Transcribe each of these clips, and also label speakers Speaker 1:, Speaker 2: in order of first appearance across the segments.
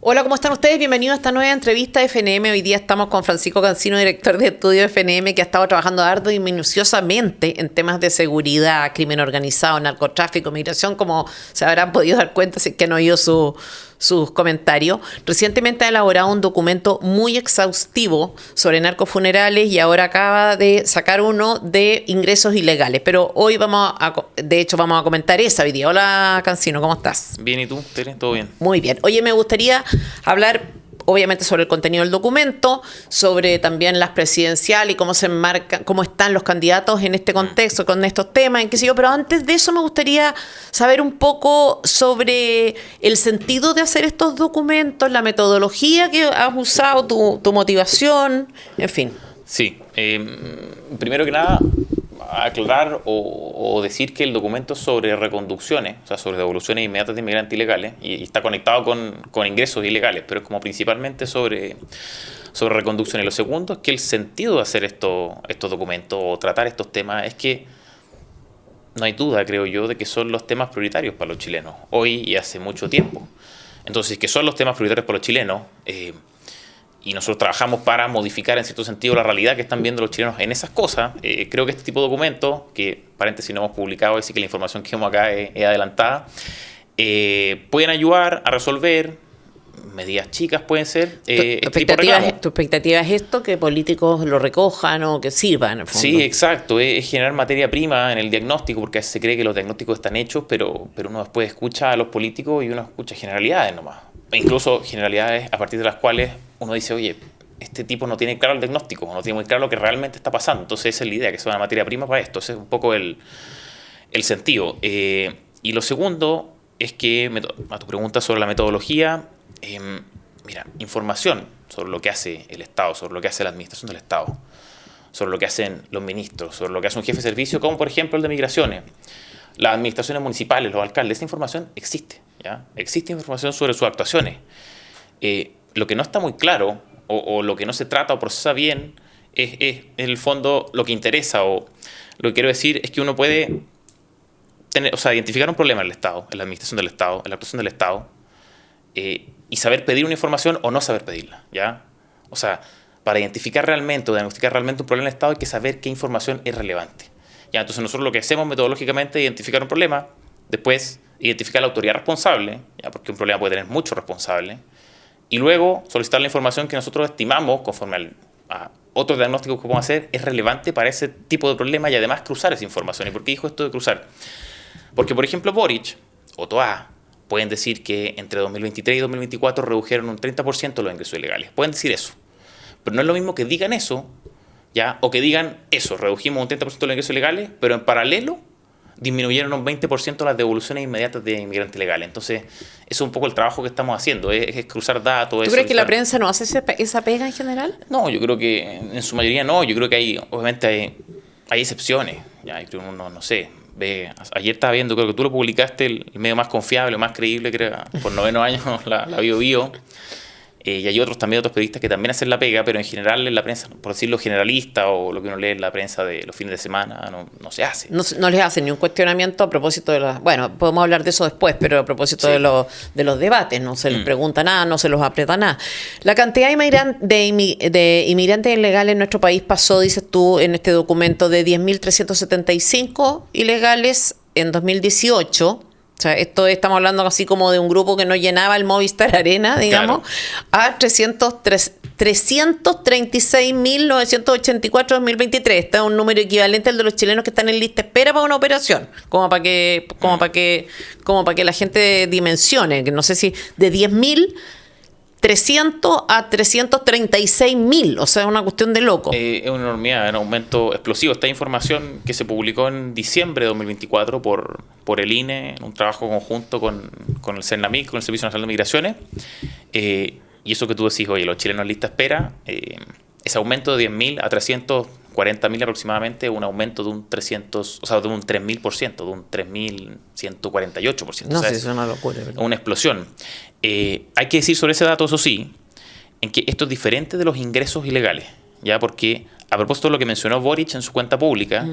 Speaker 1: Hola, ¿cómo están ustedes? Bienvenidos a esta nueva entrevista de FNM. Hoy día estamos con Francisco Cancino, director de estudio de FNM, que ha estado trabajando arduo y minuciosamente en temas de seguridad, crimen organizado, narcotráfico, migración, como se habrán podido dar cuenta si es que han oído sus comentarios. Recientemente ha elaborado un documento muy exhaustivo sobre narcofunerales y ahora acaba de sacar uno de ingresos ilegales. Pero hoy vamos a comentar esa hoy día. Hola, Cancino, ¿cómo estás?
Speaker 2: Bien, ¿y tú, Tere? ¿Todo bien?
Speaker 1: Muy bien. Oye, me gustaría hablar obviamente sobre el contenido del documento, sobre también las presidenciales y cómo se enmarcan, cómo están los candidatos en este contexto, con estos temas, en qué sé yo, pero antes de eso me gustaría saber un poco sobre el sentido de hacer estos documentos, la metodología que has usado, tu motivación, en fin.
Speaker 2: Sí, primero que nada, aclarar o decir que el documento es sobre reconducciones, o sea, sobre devoluciones inmediatas de inmigrantes ilegales, y está conectado con ingresos ilegales, pero es como principalmente sobre reconducciones. Lo segundo es que el sentido de hacer estos documentos o tratar estos temas es que no hay duda, creo yo, de que son los temas prioritarios para los chilenos, hoy y hace mucho tiempo. Entonces, que son los temas prioritarios para los chilenos, y nosotros trabajamos para modificar en cierto sentido la realidad que están viendo los chilenos en esas cosas. Creo que este tipo de documentos, que paréntesis no hemos publicado, así que la información que vemos acá es adelantada, pueden ayudar a resolver medidas chicas, pueden ser.
Speaker 1: ¿Tu expectativa es esto, que políticos lo recojan o que sirvan en el fondo?
Speaker 2: Sí, exacto, es generar materia prima en el diagnóstico, porque a veces se cree que los diagnósticos están hechos, pero uno después escucha a los políticos y uno escucha generalidades nomás. Incluso generalidades a partir de las cuales uno dice, oye, este tipo no tiene claro el diagnóstico, no tiene muy claro lo que realmente está pasando. Entonces esa es la idea, que sea una materia prima para esto. Ese es un poco el sentido. Y lo segundo es que, a tu pregunta sobre la metodología, mira, información sobre lo que hace el Estado, sobre lo que hace la administración del Estado, sobre lo que hacen los ministros, sobre lo que hace un jefe de servicio, como por ejemplo el de migraciones, las administraciones municipales, los alcaldes. Esa información existe, ¿ya? Existe información sobre sus actuaciones. Lo que no está muy claro o lo que no se trata o procesa bien es en el fondo lo que interesa, o lo que quiero decir es que uno puede identificar un problema en el Estado, en la administración del Estado, en la actuación del Estado, y saber pedir una información o no saber pedirla, ¿ya? O sea, para identificar realmente o diagnosticar realmente un problema en el Estado hay que saber qué información es relevante, ¿ya? Entonces nosotros lo que hacemos metodológicamente es identificar un problema, después identificar la autoridad responsable, ¿ya? Porque un problema puede tener muchos responsables, y luego solicitar la información que nosotros estimamos, conforme a otros diagnósticos que podemos hacer, es relevante para ese tipo de problema, y además cruzar esa información. ¿Y por qué dijo esto de cruzar? Porque, por ejemplo, Boric o Toá pueden decir que entre 2023 y 2024 redujeron un 30% los ingresos ilegales. Pueden decir eso. Pero no es lo mismo que digan eso, ¿ya? O que digan eso, redujimos un 30% los ingresos ilegales, pero en paralelo disminuyeron un 20% las devoluciones inmediatas de inmigrantes ilegales. Entonces, eso es un poco el trabajo que estamos haciendo, es cruzar datos.
Speaker 1: ¿Tú crees que la prensa no hace esa pega en general?
Speaker 2: No, yo creo que en su mayoría no. Yo creo que obviamente hay excepciones. Ya, yo creo que uno, no sé, ayer estaba viendo, creo que tú lo publicaste, el medio más confiable, más creíble, creo, por 9 años, la Bio. Y hay otros periodistas que también hacen la pega, pero en general en la prensa, por decirlo generalista, o lo que uno lee en la prensa de los fines de semana, no se hace.
Speaker 1: No les hacen ni un cuestionamiento a propósito de las... Bueno, podemos hablar de eso después, pero a propósito de los debates, no se les pregunta nada, no se los aprieta nada. La cantidad de inmigrantes ilegales en nuestro país pasó, dices tú, en este documento, de 10.375 ilegales en 2018... O sea, estamos hablando así como de un grupo que no llenaba el Movistar Arena, digamos, claro, a 336.984 en 2023. Este es un número equivalente al de los chilenos que están en lista de espera para una operación, como para que la gente dimensione, que no sé si de 10.300 a 336.000, o sea, es una cuestión de loco.
Speaker 2: Es una enormidad, un aumento explosivo. Esta información que se publicó en diciembre de 2024 por el INE, en un trabajo conjunto con el CERNAMIC, con el Servicio Nacional de Migraciones, y eso que tú decís, oye, los chilenos en lista espera, ese aumento de 10.000 a 340.000 aproximadamente, un aumento de un 3.000%, de un 3.148%.
Speaker 1: No, sí, es una locura.
Speaker 2: Una explosión. Hay que decir sobre ese dato, eso sí, en que esto es diferente de los ingresos ilegales, ¿ya? Porque a propósito de lo que mencionó Boric en su cuenta pública,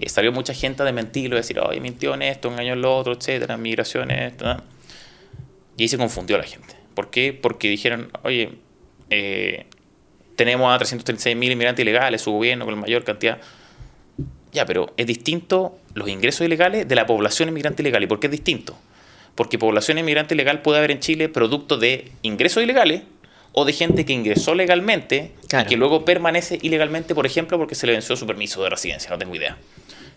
Speaker 2: salió mucha gente a desmentirlo, a decir, oye, mintió en esto, engañó en lo otro, etcétera, migraciones, esto, ¿no? Y ahí se confundió la gente. ¿Por qué? Porque dijeron, oye, tenemos a 336.000 inmigrantes ilegales, su gobierno con la mayor cantidad. Ya, pero es distinto los ingresos ilegales de la población inmigrante ilegal. ¿Y por qué es distinto? Porque población inmigrante ilegal puede haber en Chile producto de ingresos ilegales o de gente que ingresó legalmente y que luego permanece ilegalmente, por ejemplo, porque se le venció su permiso de residencia. No tengo idea.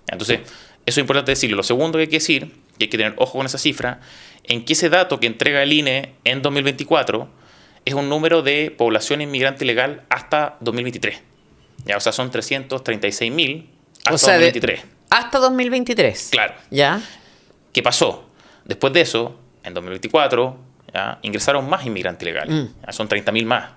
Speaker 2: Entonces, eso es importante decirlo. Lo segundo que hay que decir, y hay que tener ojo con esa cifra, en que ese dato que entrega el INE en 2024 es un número de población inmigrante ilegal hasta 2023. Ya, o sea, son 336.000 hasta 2023.
Speaker 1: Hasta 2023.
Speaker 2: Claro.
Speaker 1: ¿Ya?
Speaker 2: ¿Qué pasó? Después de eso, en 2024, ¿ya? Ingresaron más inmigrantes ilegales. Ya, son 30.000 más.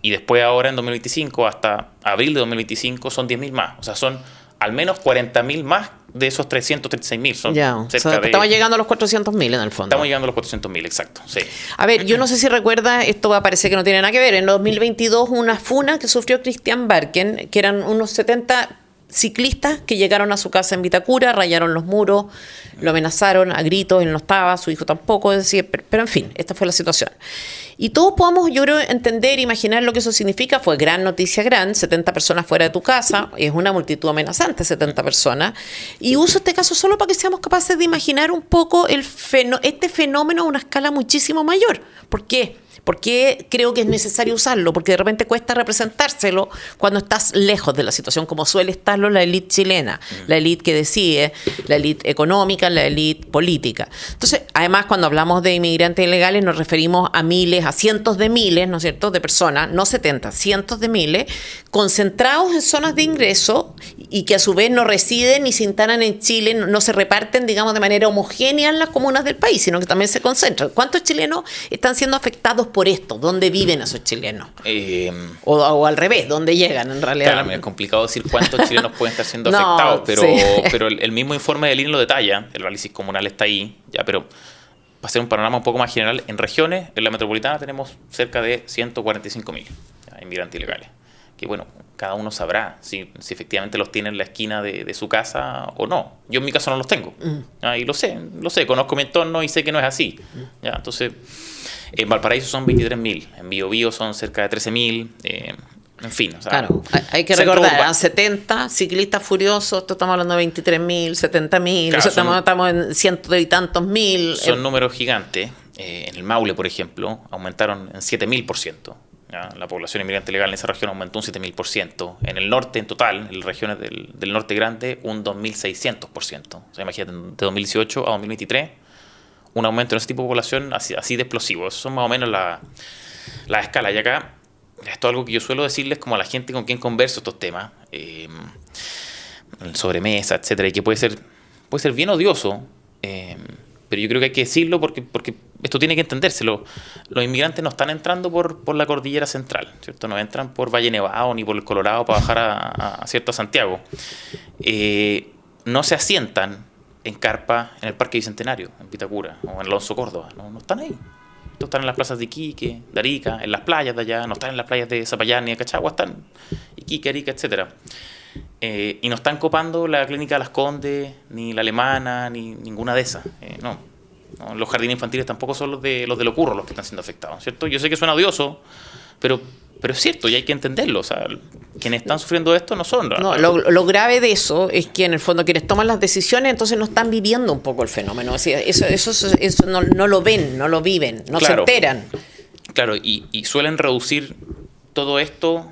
Speaker 2: Y después ahora, en 2025, hasta abril de 2025, son 10.000 más. O sea, son al menos 40.000 más de esos 336.000. Son
Speaker 1: estamos llegando a los 400.000 en el fondo.
Speaker 2: Estamos llegando a los 400.000, exacto. Sí.
Speaker 1: A ver, yo no sé si recuerda, esto va a parecer que no tiene nada que ver. En 2022, una funa que sufrió Christian Barken, que eran unos 70 ciclistas que llegaron a su casa en Vitacura, rayaron los muros, lo amenazaron a gritos, él no estaba, su hijo tampoco, es decir, pero en fin, esta fue la situación. Y todos podemos, yo creo, entender, imaginar lo que eso significa. Fue gran noticia, 70 personas fuera de tu casa, es una multitud amenazante, 70 personas. Y uso este caso solo para que seamos capaces de imaginar un poco este fenómeno a una escala muchísimo mayor. ¿Por qué? Porque creo que es necesario usarlo, porque de repente cuesta representárselo cuando estás lejos de la situación, como suele estarlo la élite chilena, la élite que decide, la élite económica, la élite política. Entonces, además, cuando hablamos de inmigrantes ilegales, nos referimos a miles, a cientos de miles, ¿no es cierto?, de personas, no 70, cientos de miles, concentrados en zonas de ingreso y que a su vez no residen ni se instalan en Chile, no se reparten, digamos, de manera homogénea en las comunas del país, sino que también se concentran. ¿Cuántos chilenos están siendo afectados por esto? ¿Dónde viven esos chilenos? O al revés, ¿dónde llegan en realidad?
Speaker 2: Claro, es complicado decir cuántos chilenos pueden estar siendo afectados, pero, sí. Pero el mismo informe del INE lo detalla, el análisis comunal está ahí, ya, pero para hacer un panorama un poco más general, en regiones, en la metropolitana tenemos cerca de 145.000 inmigrantes ilegales. Que bueno, cada uno sabrá si efectivamente los tiene en la esquina de su casa o no. Yo en mi caso no los tengo. Y lo sé, conozco mi entorno y sé que no es así. ¿Ya? Entonces, en Valparaíso son 23.000, en Biobío son cerca de 13.000, en fin. O sea,
Speaker 1: claro, hay que recordar, eran 70 ciclistas furiosos, estamos hablando de 23.000, 70.000, claro, estamos en cientos y tantos mil.
Speaker 2: Son números gigantes. En el Maule, por ejemplo, aumentaron en 7.000%. ¿Ya? La población inmigrante legal en esa región aumentó un 7.000%. En el norte, en total, en las regiones del norte grande, un 2.600%. O sea, imagínate, de 2018 a 2023, un aumento en ese tipo de población así de explosivo. Eso son más o menos la escala. Y acá, esto es algo que yo suelo decirles como a la gente con quien converso estos temas, sobremesa, etcétera, y que puede ser bien odioso, pero yo creo que hay que decirlo porque esto tiene que entenderse. Los inmigrantes no están entrando por la cordillera central, ¿cierto? No entran por Valle Nevado ni por el Colorado para bajar a Santiago. No se asientan en carpa en el Parque Bicentenario, en Vitacura, o en Alonso Córdoba. No están ahí. Están en las plazas de Iquique, de Arica, en las playas de allá, no están en las playas de Zapallar ni de Cachagua, están Iquique, Arica, etc. Y no están copando la Clínica de Las Condes, ni la Alemana, ni ninguna de esas. No, los jardines infantiles tampoco son los de Locurro los que están siendo afectados, ¿cierto? Yo sé que suena odioso, pero es cierto y hay que entenderlo. O sea, quienes están sufriendo esto no son.
Speaker 1: No, lo grave de eso es que en el fondo quienes toman las decisiones entonces no están viviendo un poco el fenómeno. O sea, eso no lo ven, no lo viven, no se enteran.
Speaker 2: Claro, y suelen reducir todo esto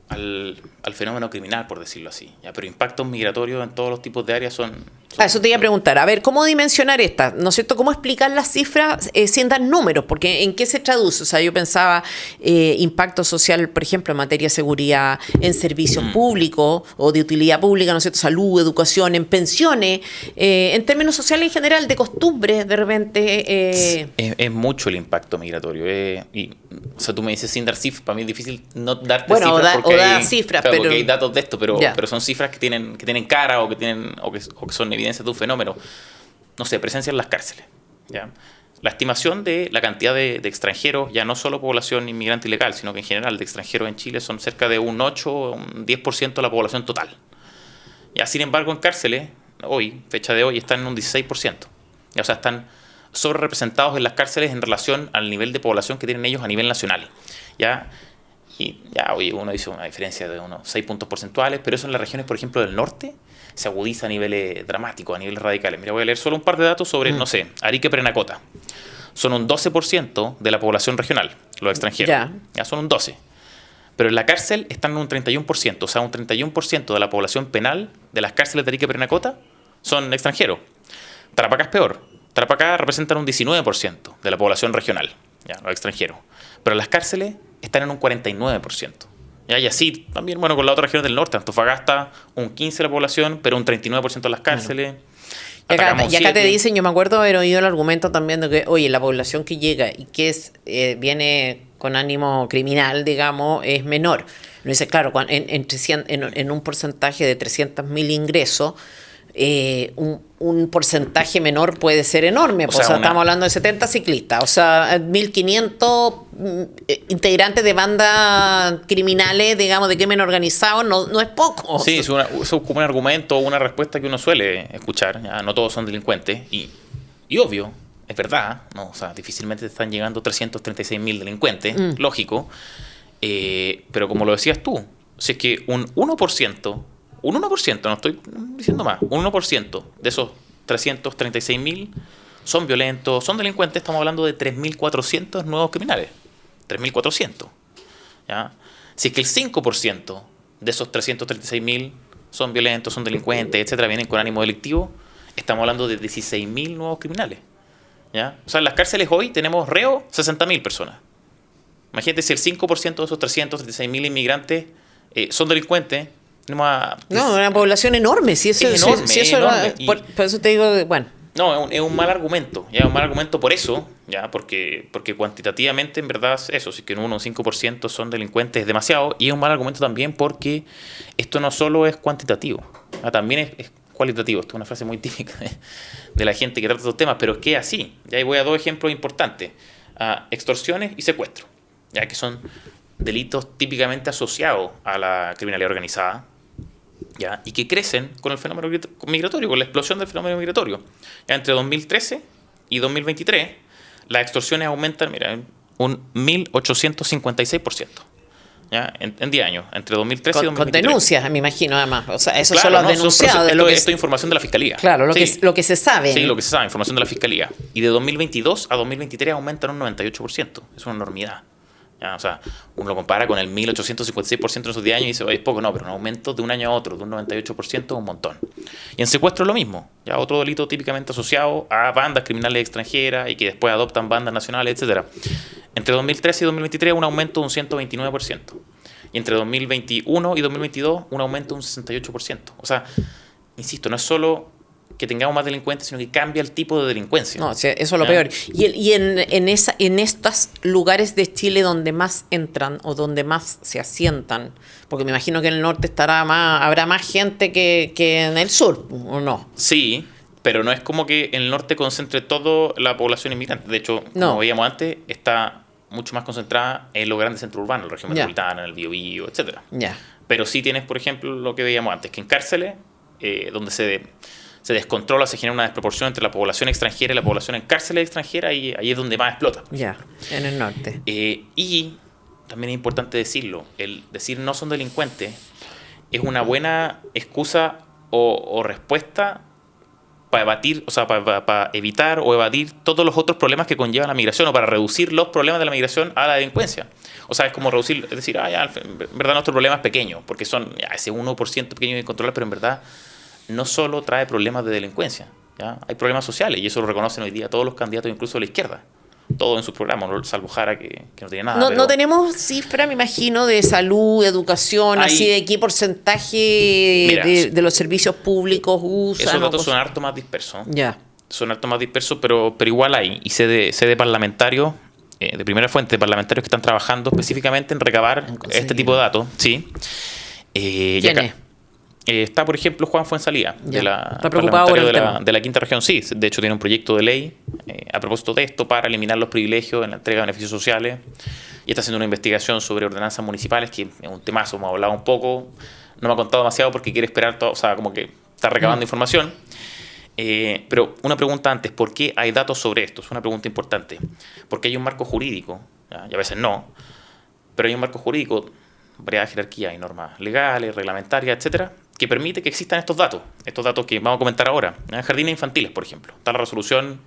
Speaker 2: al fenómeno criminal, por decirlo así. ¿Ya? Pero impactos migratorios en todos los tipos de áreas son
Speaker 1: eso te iba a preguntar. A ver, ¿cómo dimensionar esta? ¿No es cierto? ¿Cómo explicar las cifras sin dar números? Porque ¿en qué se traduce? O sea, yo pensaba impacto social, por ejemplo, en materia de seguridad, en servicios públicos o de utilidad pública, ¿no es cierto? Salud, educación, en pensiones, en términos sociales en general, de costumbres, de repente.
Speaker 2: Es mucho el impacto migratorio. O sea, tú me dices sin dar cifras, para mí es difícil no darte
Speaker 1: cifras.
Speaker 2: Porque
Speaker 1: dar cifras,
Speaker 2: claro, porque hay datos de esto, pero son cifras que tienen cara o que son evidencia de un fenómeno. No sé, presencia en las cárceles. ¿Ya? La estimación de la cantidad de extranjeros, ya no solo población inmigrante ilegal, sino que en general de extranjeros en Chile son cerca de un 8 o un 10% de la población total. Ya, sin embargo, en cárceles, fecha de hoy, están en un 16%. Ya, o sea, están sobre representados en las cárceles en relación al nivel de población que tienen ellos a nivel nacional, ¿ya? Y ya, oye, uno dice una diferencia de unos 6 puntos porcentuales, pero eso en las regiones, por ejemplo, del norte, se agudiza a niveles dramáticos, a niveles radicales. Mira, voy a leer solo un par de datos sobre, no sé, Arica y Parinacota. Son un 12% de la población regional, los extranjeros. Ya son un 12%. Pero en la cárcel están en un 31%, o sea, un 31% de la población penal de las cárceles de Arica y Parinacota son extranjeros. Tarapacá es peor. Tarapacá representan un 19% de la población regional, ya, los extranjeros. Pero las cárceles están en un 49%. ¿Ya? Y así también, bueno, con la otra región del norte, Antofagasta, un 15% de la población, pero un 39% de las cárceles.
Speaker 1: Bueno. Y acá te dicen, yo me acuerdo haber oído el argumento también de que, oye, la población que llega y que viene con ánimo criminal, digamos, es menor. Uno dice, claro, en un porcentaje de 300.000 ingresos, un porcentaje menor puede ser enorme. O sea, estamos hablando de 70 ciclistas, o sea, 1.500 integrantes de bandas criminales, digamos, de crimen organizado, no es poco.
Speaker 2: Sí, es como un argumento o una respuesta que uno suele escuchar. Ya, no todos son delincuentes y obvio, es verdad, ¿no? O sea, difícilmente te están llegando 336.000 delincuentes, lógico, pero como lo decías tú, si es que un 1%, no estoy diciendo más, un 1% de esos 336.000 son violentos, son delincuentes, estamos hablando de 3.400 nuevos criminales. 3.400. ¿Ya? Si es que el 5% de esos 336.000 son violentos, son delincuentes, etcétera, vienen con ánimo delictivo, estamos hablando de 16.000 nuevos criminales. ¿Ya? O sea, en las cárceles hoy tenemos reos 60.000 personas. Imagínate si el 5% de esos 336.000 inmigrantes son delincuentes.
Speaker 1: Una población enorme. Si eso es enorme. Por eso te digo, bueno.
Speaker 2: No, es un mal argumento. Ya, es un mal argumento por eso, ya, porque cuantitativamente, en verdad, eso, si que un 1 o 5% son delincuentes es demasiado. Y es un mal argumento también porque esto no solo es cuantitativo, también es cualitativo. Esto es una frase muy típica de la gente que trata estos temas, pero es que es así. Ya, y voy a dos ejemplos importantes: extorsiones y secuestro, ya que son delitos típicamente asociados a la criminalidad organizada. ¿Ya? Y que crecen con el fenómeno migratorio, con la explosión del fenómeno migratorio. Ya, entre 2013 y 2023, las extorsiones aumentan, mira, un 1.856%. ¿Ya? En 10 años, entre 2013 y 2023.
Speaker 1: Con denuncias, me imagino, además. O sea, eso
Speaker 2: claro,
Speaker 1: solo has denunciado.
Speaker 2: Esto es información de la Fiscalía.
Speaker 1: Claro, lo que se sabe.
Speaker 2: Sí, lo que se sabe, información de la Fiscalía. Y de 2022 a 2023 aumentan un 98%. Es una enormidad. ¿Ya? O sea, uno lo compara con el 1.856% en esos 10 años y dice, oye, es poco, no, pero un aumento de un año a otro, de un 98% es un montón. Y en secuestro es lo mismo, ya otro delito típicamente asociado a bandas criminales extranjeras y que después adoptan bandas nacionales, etcétera. Entre 2013 y 2023 un aumento de un 129%. Y entre 2021 y 2022 un aumento de un 68%. O sea, insisto, no es solo que tengamos más delincuentes, sino que cambia el tipo de delincuencia.
Speaker 1: No, o sea, eso es lo peor. Y en estos lugares de Chile donde más entran o donde más se asientan, porque me imagino que en el norte habrá más gente que en el sur, ¿o no?
Speaker 2: Sí, pero no es como que en el norte concentre toda la población inmigrante. De hecho, como veíamos antes, está mucho más concentrada en los grandes centros urbanos, la región metropolitana, en el Biobío, etcétera. Pero sí tienes, por ejemplo, lo que veíamos antes, que en cárceles, donde se descontrola, se genera una desproporción entre la población extranjera y la población en cárceles extranjeras, y ahí es donde más explota.
Speaker 1: En el norte.
Speaker 2: Y también es importante decirlo, el decir no son delincuentes es una buena excusa o respuesta para evadir, o sea, para evitar o evadir todos los otros problemas que conlleva la migración, o para reducir los problemas de la migración a la delincuencia. O sea, es como reducir, es decir, en verdad nuestro problema es pequeño, porque son ese 1% pequeño de controlar, pero en verdad no solo trae problemas de delincuencia, ¿ya? Hay problemas sociales, y eso lo reconocen hoy día todos los candidatos, incluso de la izquierda. Todo en sus programas, salvo Jara, que no tiene nada.
Speaker 1: No tenemos cifra, me imagino, de salud, educación, así de qué porcentaje de los servicios públicos usan.
Speaker 2: Esos datos son harto más dispersos. Son harto más dispersos, pero igual hay. Y sé de parlamentarios, de primera fuente, de parlamentarios que están trabajando específicamente en recabar este tipo de datos. Sí.
Speaker 1: ¿Quién es?
Speaker 2: Está, por ejemplo, Juan Fuenzalía, parlamentario de la quinta región. Sí, de hecho tiene un proyecto de ley a propósito de esto para eliminar los privilegios en la entrega de beneficios sociales, y está haciendo una investigación sobre ordenanzas municipales, que es un temazo, hemos hablado un poco, no me ha contado demasiado porque quiere esperar todo, o sea, como que está recabando información. Pero una pregunta antes, ¿por qué hay datos sobre esto? Es una pregunta importante. Porque hay un marco jurídico, ¿ya? Y a veces no, pero hay un marco jurídico, variedad de jerarquía, hay normas legales, reglamentarias, etcétera, que permite que existan estos datos que vamos a comentar ahora. En jardines infantiles, por ejemplo, está la resolución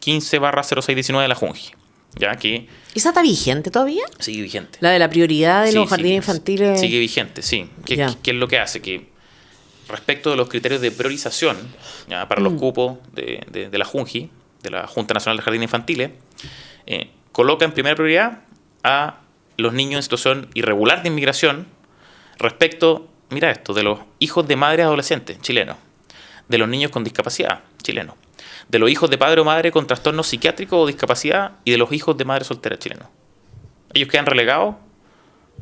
Speaker 2: 15/0619 de la JUNGI, ¿ya? Que
Speaker 1: ¿Esa está vigente todavía?
Speaker 2: sigue vigente.
Speaker 1: La de la prioridad de los jardines
Speaker 2: sigue,
Speaker 1: infantiles.
Speaker 2: Sigue vigente, sí. ¿Qué es lo que hace? Que respecto de los criterios de priorización, ¿ya? Para los cupos de la JUNGI, de la Junta Nacional de Jardines Infantiles, coloca en primera prioridad a los niños en situación irregular de inmigración respecto, mira esto, de los hijos de madres adolescentes chilenos, de los niños con discapacidad chilenos, de los hijos de padre o madre con trastorno psiquiátrico o discapacidad y de los hijos de madre soltera chilenos. Ellos quedan relegados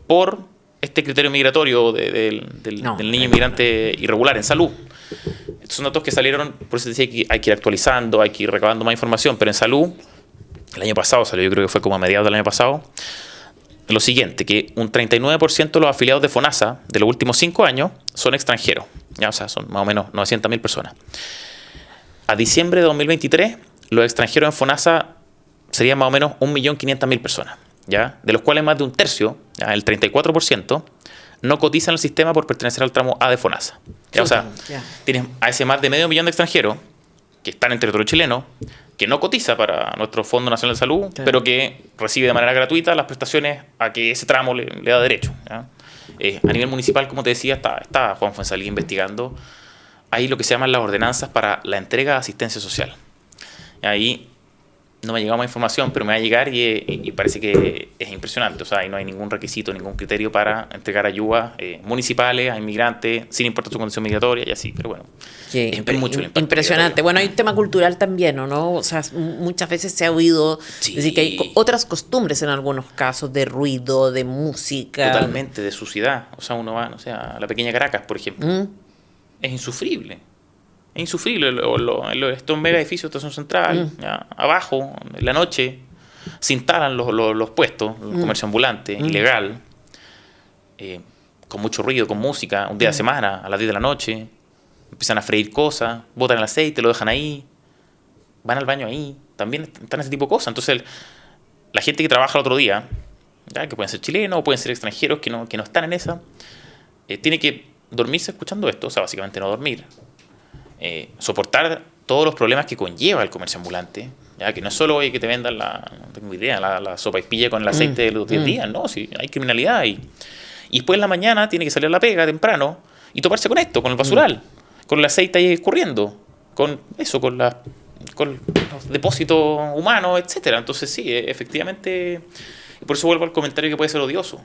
Speaker 2: por este criterio migratorio del niño inmigrante irregular en salud. Estos son datos que salieron, por eso decía que hay que ir actualizando, hay que ir recabando más información, pero en salud, el año pasado salió, yo creo que fue como a mediados del año pasado, lo siguiente, que un 39% de los afiliados de FONASA de los últimos 5 años son extranjeros, ¿ya? O sea, son más o menos 900.000 personas. A diciembre de 2023, los extranjeros en FONASA serían más o menos 1.500.000 personas, ¿ya? De los cuales más de un tercio, ¿ya? El 34%, no cotizan al sistema por pertenecer al tramo A de FONASA. ¿Ya? O sea, tienes a ese más de 500.000 de extranjeros que están en territorio chileno, que no cotiza para nuestro Fondo Nacional de Salud, pero que recibe de manera gratuita las prestaciones a que ese tramo le da derecho, ¿ya? A nivel municipal, como te decía, está Juan Fuenzalía investigando ahí lo que se llaman las ordenanzas para la entrega de asistencia social. Ahí no me ha llegado más información, pero me va a llegar y parece que es impresionante. O sea, ahí no hay ningún requisito, ningún criterio para entregar ayudas municipales a inmigrantes, sin importar su condición migratoria y así. Pero bueno, es mucho el impacto
Speaker 1: impresionante.
Speaker 2: migratorio.
Speaker 1: Bueno, hay un tema cultural también, ¿no? O sea, muchas veces se ha oído decir que hay otras costumbres en algunos casos de ruido, de música.
Speaker 2: Totalmente, de suciedad. O sea, uno va, no sé, a la pequeña Caracas, por ejemplo. Es insufrible. Es insufrible. Estos mega edificios de Estación Central, ¿ya? Abajo, en la noche, se instalan los puestos, el comercio ambulante, ilegal, con mucho ruido, con música, un día de semana, a las 10 de la noche, empiezan a freír cosas, botan el aceite, lo dejan ahí, van al baño ahí, también están ese tipo de cosas. Entonces, la gente que trabaja el otro día, ¿ya? Que pueden ser chilenos o pueden ser extranjeros que no están en esa, tiene que dormirse escuchando esto, o sea, básicamente no dormir. Soportar todos los problemas que conlleva el comercio ambulante, ¿ya? Que no es solo que te vendan no tengo idea, la sopa y pilla con el aceite de los 10 días, no, sí, hay criminalidad y después en la mañana tiene que salir a la pega temprano y toparse con esto, con el basural, con el aceite ahí escurriendo, con los depósitos humanos, etcétera. Entonces sí, efectivamente, y por eso vuelvo al comentario que puede ser odioso.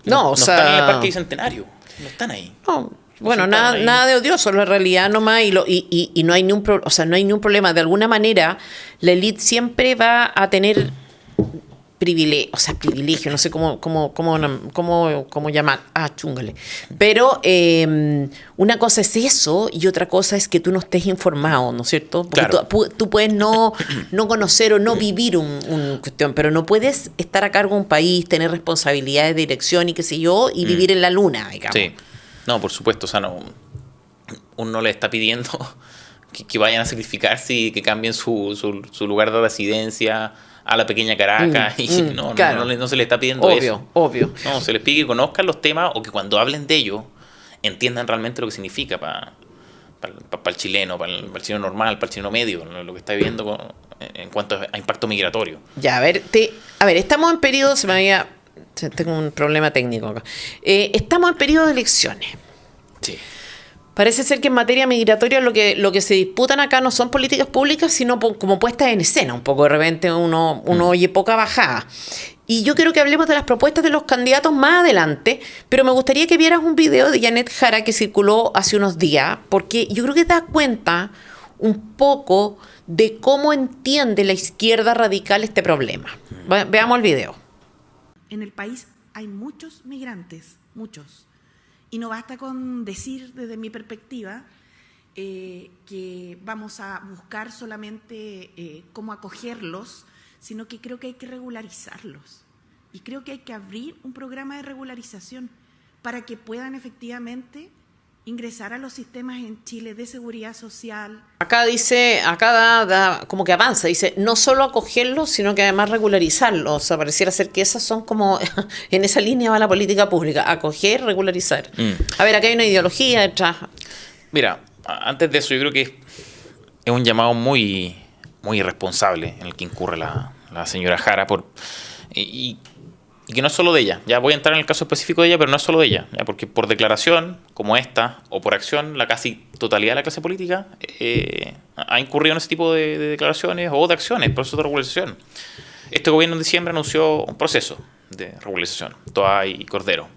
Speaker 2: No están en el Parque Bicentenario, no están ahí.
Speaker 1: No. Bueno, nada de odioso, la realidad nomás, y no hay ni un problema. De alguna manera, la élite siempre va a tener privilegio, no sé cómo llamar. Chúngale. Pero una cosa es eso y otra cosa es que tú no estés informado, ¿no es cierto? Porque
Speaker 2: claro.
Speaker 1: tú puedes no conocer o no vivir un cuestión, pero no puedes estar a cargo de un país, tener responsabilidades de dirección y qué sé yo, y vivir en la luna, digamos.
Speaker 2: Sí. No, por supuesto, o sea, uno no le está pidiendo que vayan a sacrificarse y que cambien su lugar de residencia a la pequeña Caracas. Claro. No se le está pidiendo eso.
Speaker 1: Obvio.
Speaker 2: No, se les pide que conozcan los temas o que cuando hablen de ellos entiendan realmente lo que significa para el chileno, para el chileno normal, para el chileno medio, lo que está viviendo en cuanto a impacto migratorio.
Speaker 1: Ya, a ver, estamos en periodo, tengo un problema técnico acá. Estamos en periodo de elecciones.
Speaker 2: Sí.
Speaker 1: Parece ser que en materia migratoria lo que se disputan acá no son políticas públicas, sino como puestas en escena. Un poco de repente uno oye poca bajada. Y yo quiero que hablemos de las propuestas de los candidatos más adelante, pero me gustaría que vieras un video de Janet Jara que circuló hace unos días, porque yo creo que da cuenta un poco de cómo entiende la izquierda radical este problema. Veamos el video.
Speaker 3: En el país hay muchos migrantes, muchos. Y no basta con decir, desde mi perspectiva, que vamos a buscar solamente cómo acogerlos, sino que creo que hay que regularizarlos. Y creo que hay que abrir un programa de regularización para que puedan efectivamente ingresar a los sistemas en Chile de seguridad social.
Speaker 1: Acá dice, acá como que avanza, dice, no solo acogerlos, sino que además regularizarlos. O sea, pareciera ser que esas son como, en esa línea va la política pública, acoger, regularizar. A ver, acá hay una ideología detrás.
Speaker 2: Mira, antes de eso yo creo que es un llamado muy, muy irresponsable en el que incurre la señora Jara y que no es solo de ella. Ya voy a entrar en el caso específico de ella, pero no es solo de ella. ¿Ya? Porque por declaración, como esta, o por acción, la casi totalidad de la clase política ha incurrido en ese tipo de declaraciones o de acciones, procesos de regularización. Este gobierno en diciembre anunció un proceso de regularización, Toa y Cordero.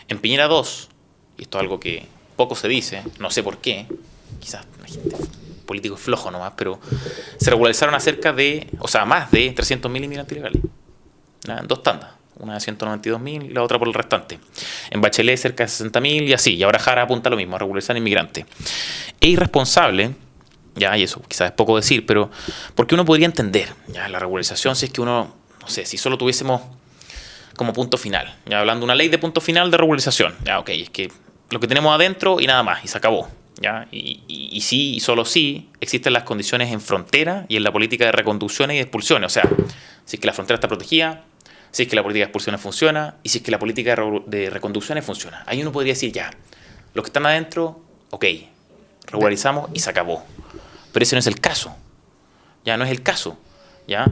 Speaker 2: En Piñera 2, y esto es algo que poco se dice, no sé por qué, quizás la gente político es flojo nomás, pero se regularizaron más de 300.000 inmigrantes ilegales. En 2 tandas. Una de 192.000 y la otra por el restante. En Bachelet cerca de 60.000 y así. Y ahora Jara apunta a lo mismo, a regularizar inmigrantes. Es irresponsable, ya, y eso quizás es poco decir, pero porque uno podría entender ya la regularización si es que uno, no sé, si solo tuviésemos como punto final, ya hablando de una ley de punto final de regularización. Ya, ok, es que lo que tenemos adentro y nada más, y se acabó. ¿Ya? Y sí, y solo sí, existen las condiciones en frontera y en la política de reconducciones y de expulsiones. O sea, si es que la frontera está protegida, si es que la política de expulsiones funciona y si es que la política de reconducciones funciona. Ahí uno podría decir, ya, los que están adentro, ok, regularizamos y se acabó. Pero ese no es el caso. Ya no es el caso. ¿Ya?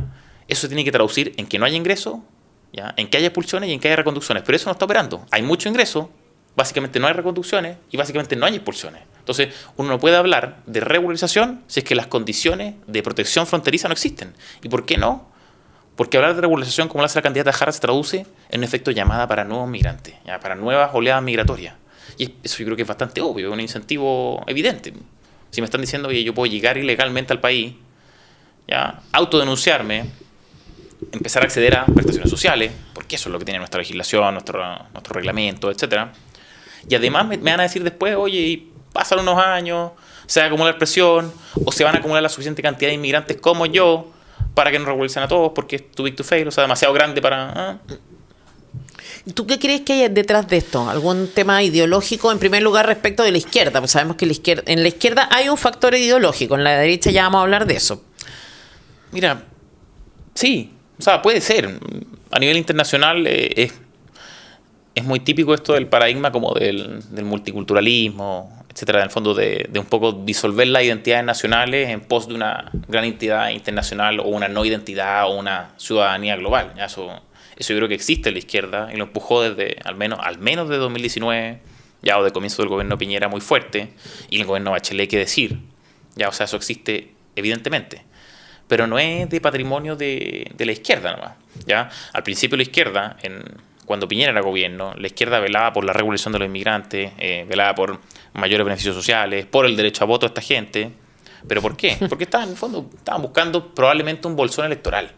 Speaker 2: Eso se tiene que traducir en que no haya ingreso, ¿ya? En que haya expulsiones y en que haya reconducciones. Pero eso no está operando. Hay mucho ingreso, básicamente no hay reconducciones y básicamente no hay expulsiones. Entonces, uno no puede hablar de regularización si es que las condiciones de protección fronteriza no existen. ¿Y por qué no? Porque hablar de regularización, como lo hace la candidata Jara, se traduce en un efecto llamada para nuevos migrantes, ¿ya? Para nuevas oleadas migratorias. Y eso yo creo que es bastante obvio, es un incentivo evidente. Si me están diciendo, oye, yo puedo llegar ilegalmente al país, ¿ya? Autodenunciarme, empezar a acceder a prestaciones sociales, porque eso es lo que tiene nuestra legislación, nuestro reglamento, etcétera. Y además me van a decir después, oye, y pasan unos años, se va a acumular presión, o se van a acumular la suficiente cantidad de inmigrantes como yo, para que nos regularicen a todos, porque es too big to fail, o sea, demasiado grande para...
Speaker 1: ¿Tú qué crees que hay detrás de esto? ¿Algún tema ideológico? En primer lugar, respecto de la izquierda, pues sabemos que en la izquierda hay un factor ideológico, en la derecha ya vamos a hablar de eso.
Speaker 2: Mira, sí, o sea, puede ser. A nivel internacional es muy típico esto del paradigma como del multiculturalismo, etcétera, en el fondo de un poco disolver las identidades nacionales en pos de una gran identidad internacional o una no identidad o una ciudadanía global. ¿Ya? Eso yo creo que existe en la izquierda y lo empujó desde al menos de 2019, ya, o de comienzo del gobierno Piñera muy fuerte, y el gobierno Bachelet, qué decir. Ya, o sea, eso existe evidentemente. Pero no es de patrimonio de la izquierda nomás. ¿Ya? Al principio la izquierda, cuando Piñera era gobierno, la izquierda velaba por la regulación de los inmigrantes, velaba por mayores beneficios sociales, por el derecho a voto de esta gente. ¿Pero por qué? Porque estaban buscando probablemente un bolsón electoral.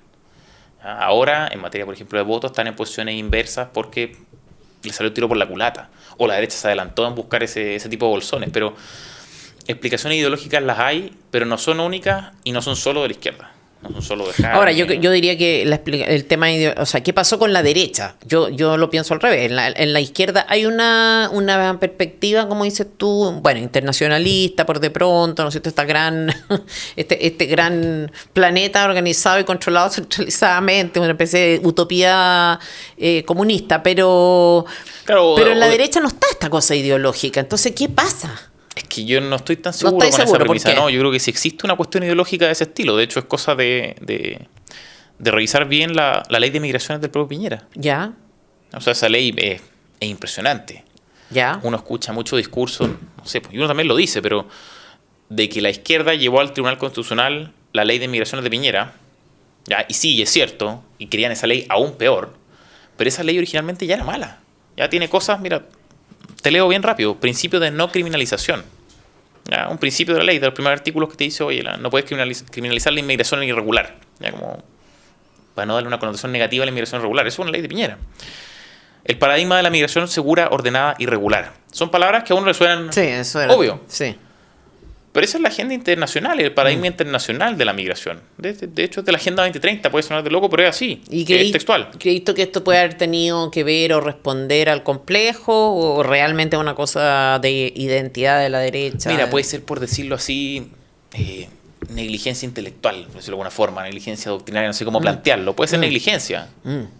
Speaker 2: Ahora, en materia, por ejemplo, de votos, están en posiciones inversas porque les salió el tiro por la culata. O la derecha se adelantó en buscar ese tipo de bolsones. Pero explicaciones ideológicas las hay, pero no son únicas y no son solo de la izquierda. No son solo de Jara.
Speaker 1: Ahora, yo diría que el tema, o sea, ¿qué pasó con la derecha? Yo lo pienso al revés. En la izquierda hay una perspectiva, como dices tú, bueno, internacionalista por de pronto, ¿no es cierto? Este gran planeta organizado y controlado centralizadamente, una especie de utopía comunista, pero en la derecha no está esta cosa ideológica. Entonces, ¿qué pasa?
Speaker 2: Es que yo no estoy tan seguro con esa premisa. No, yo creo que sí existe una cuestión ideológica de ese estilo. De hecho, es cosa de revisar bien la ley de migraciones del propio Piñera.
Speaker 1: Ya.
Speaker 2: O sea, esa ley es impresionante.
Speaker 1: Ya.
Speaker 2: Uno escucha mucho discurso, no sé, y uno también lo dice, pero de que la izquierda llevó al Tribunal Constitucional la ley de migraciones de Piñera, ya, y sí, es cierto, y querían esa ley aún peor, pero esa ley originalmente ya era mala. Ya tiene cosas, mira... Te leo bien rápido. Principio de no criminalización. ¿Ya? Un principio de la ley, de los primeros artículos que te dice, oye, no puedes criminalizar la inmigración irregular. ¿Ya? Como para no darle una connotación negativa a la inmigración irregular. Eso es una ley de Piñera. El paradigma de la migración segura, ordenada y regular. Son palabras que a uno le suenan
Speaker 1: sí, eso era,
Speaker 2: obvio.
Speaker 1: Sí.
Speaker 2: Pero esa es la agenda internacional, el paradigma internacional de la migración. De hecho, es de la Agenda 2030, puede sonar de loco, pero es así, es textual.
Speaker 1: ¿Crees tú que esto puede haber tenido que ver o responder al complejo o realmente es una cosa de identidad de la derecha?
Speaker 2: Mira, puede ser, por decirlo así, negligencia intelectual, por decirlo de alguna forma, negligencia doctrinaria, no sé cómo plantearlo. Puede ser negligencia,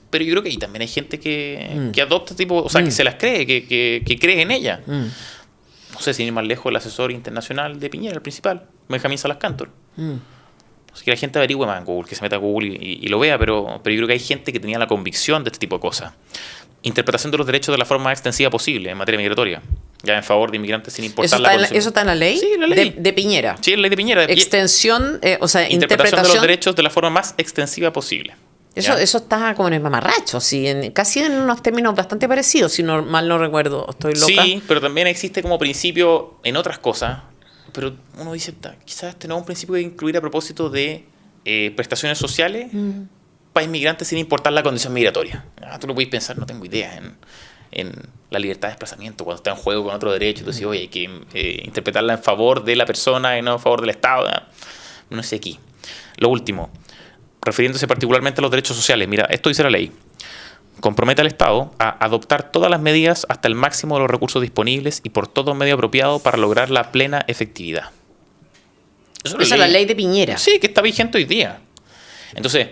Speaker 2: pero yo creo que ahí también hay gente que adopta tipo, o sea, que se las cree, que cree en ella. No sé, sin ir más lejos, el asesor internacional de Piñera, el principal, Benjamín Salas Cantor. Así que la gente averigüe más en Google, que se meta a Google y lo vea, pero yo creo que hay gente que tenía la convicción de este tipo de cosas. Interpretación de los derechos de la forma más extensiva posible en materia migratoria, ya en favor de inmigrantes sin importar la condición.
Speaker 1: ¿Eso está en la ley?
Speaker 2: Sí, la ley.
Speaker 1: De Piñera.
Speaker 2: Sí, la ley de Piñera.
Speaker 1: Extensión, o sea,
Speaker 2: interpretación de los derechos de la forma más extensiva posible.
Speaker 1: Eso está como en el mamarracho, casi en unos términos bastante parecidos, si mal no recuerdo, estoy loca.
Speaker 2: Sí, pero también existe como principio en otras cosas, pero uno dice, quizás este no es un principio de incluir a propósito de prestaciones sociales para inmigrantes sin importar la condición migratoria. Tú lo puedes pensar, no tengo idea, en la libertad de desplazamiento, cuando está en juego con otro derecho, tú dices, oye, hay que interpretarla en favor de la persona y no en favor del Estado. No sé aquí. Lo último, refiriéndose particularmente a los derechos sociales, mira, esto dice la ley. Compromete al Estado a adoptar todas las medidas hasta el máximo de los recursos disponibles y por todo medio apropiado para lograr la plena efectividad.
Speaker 1: Esa es la ley de Piñera.
Speaker 2: Sí, que está vigente hoy día. Entonces,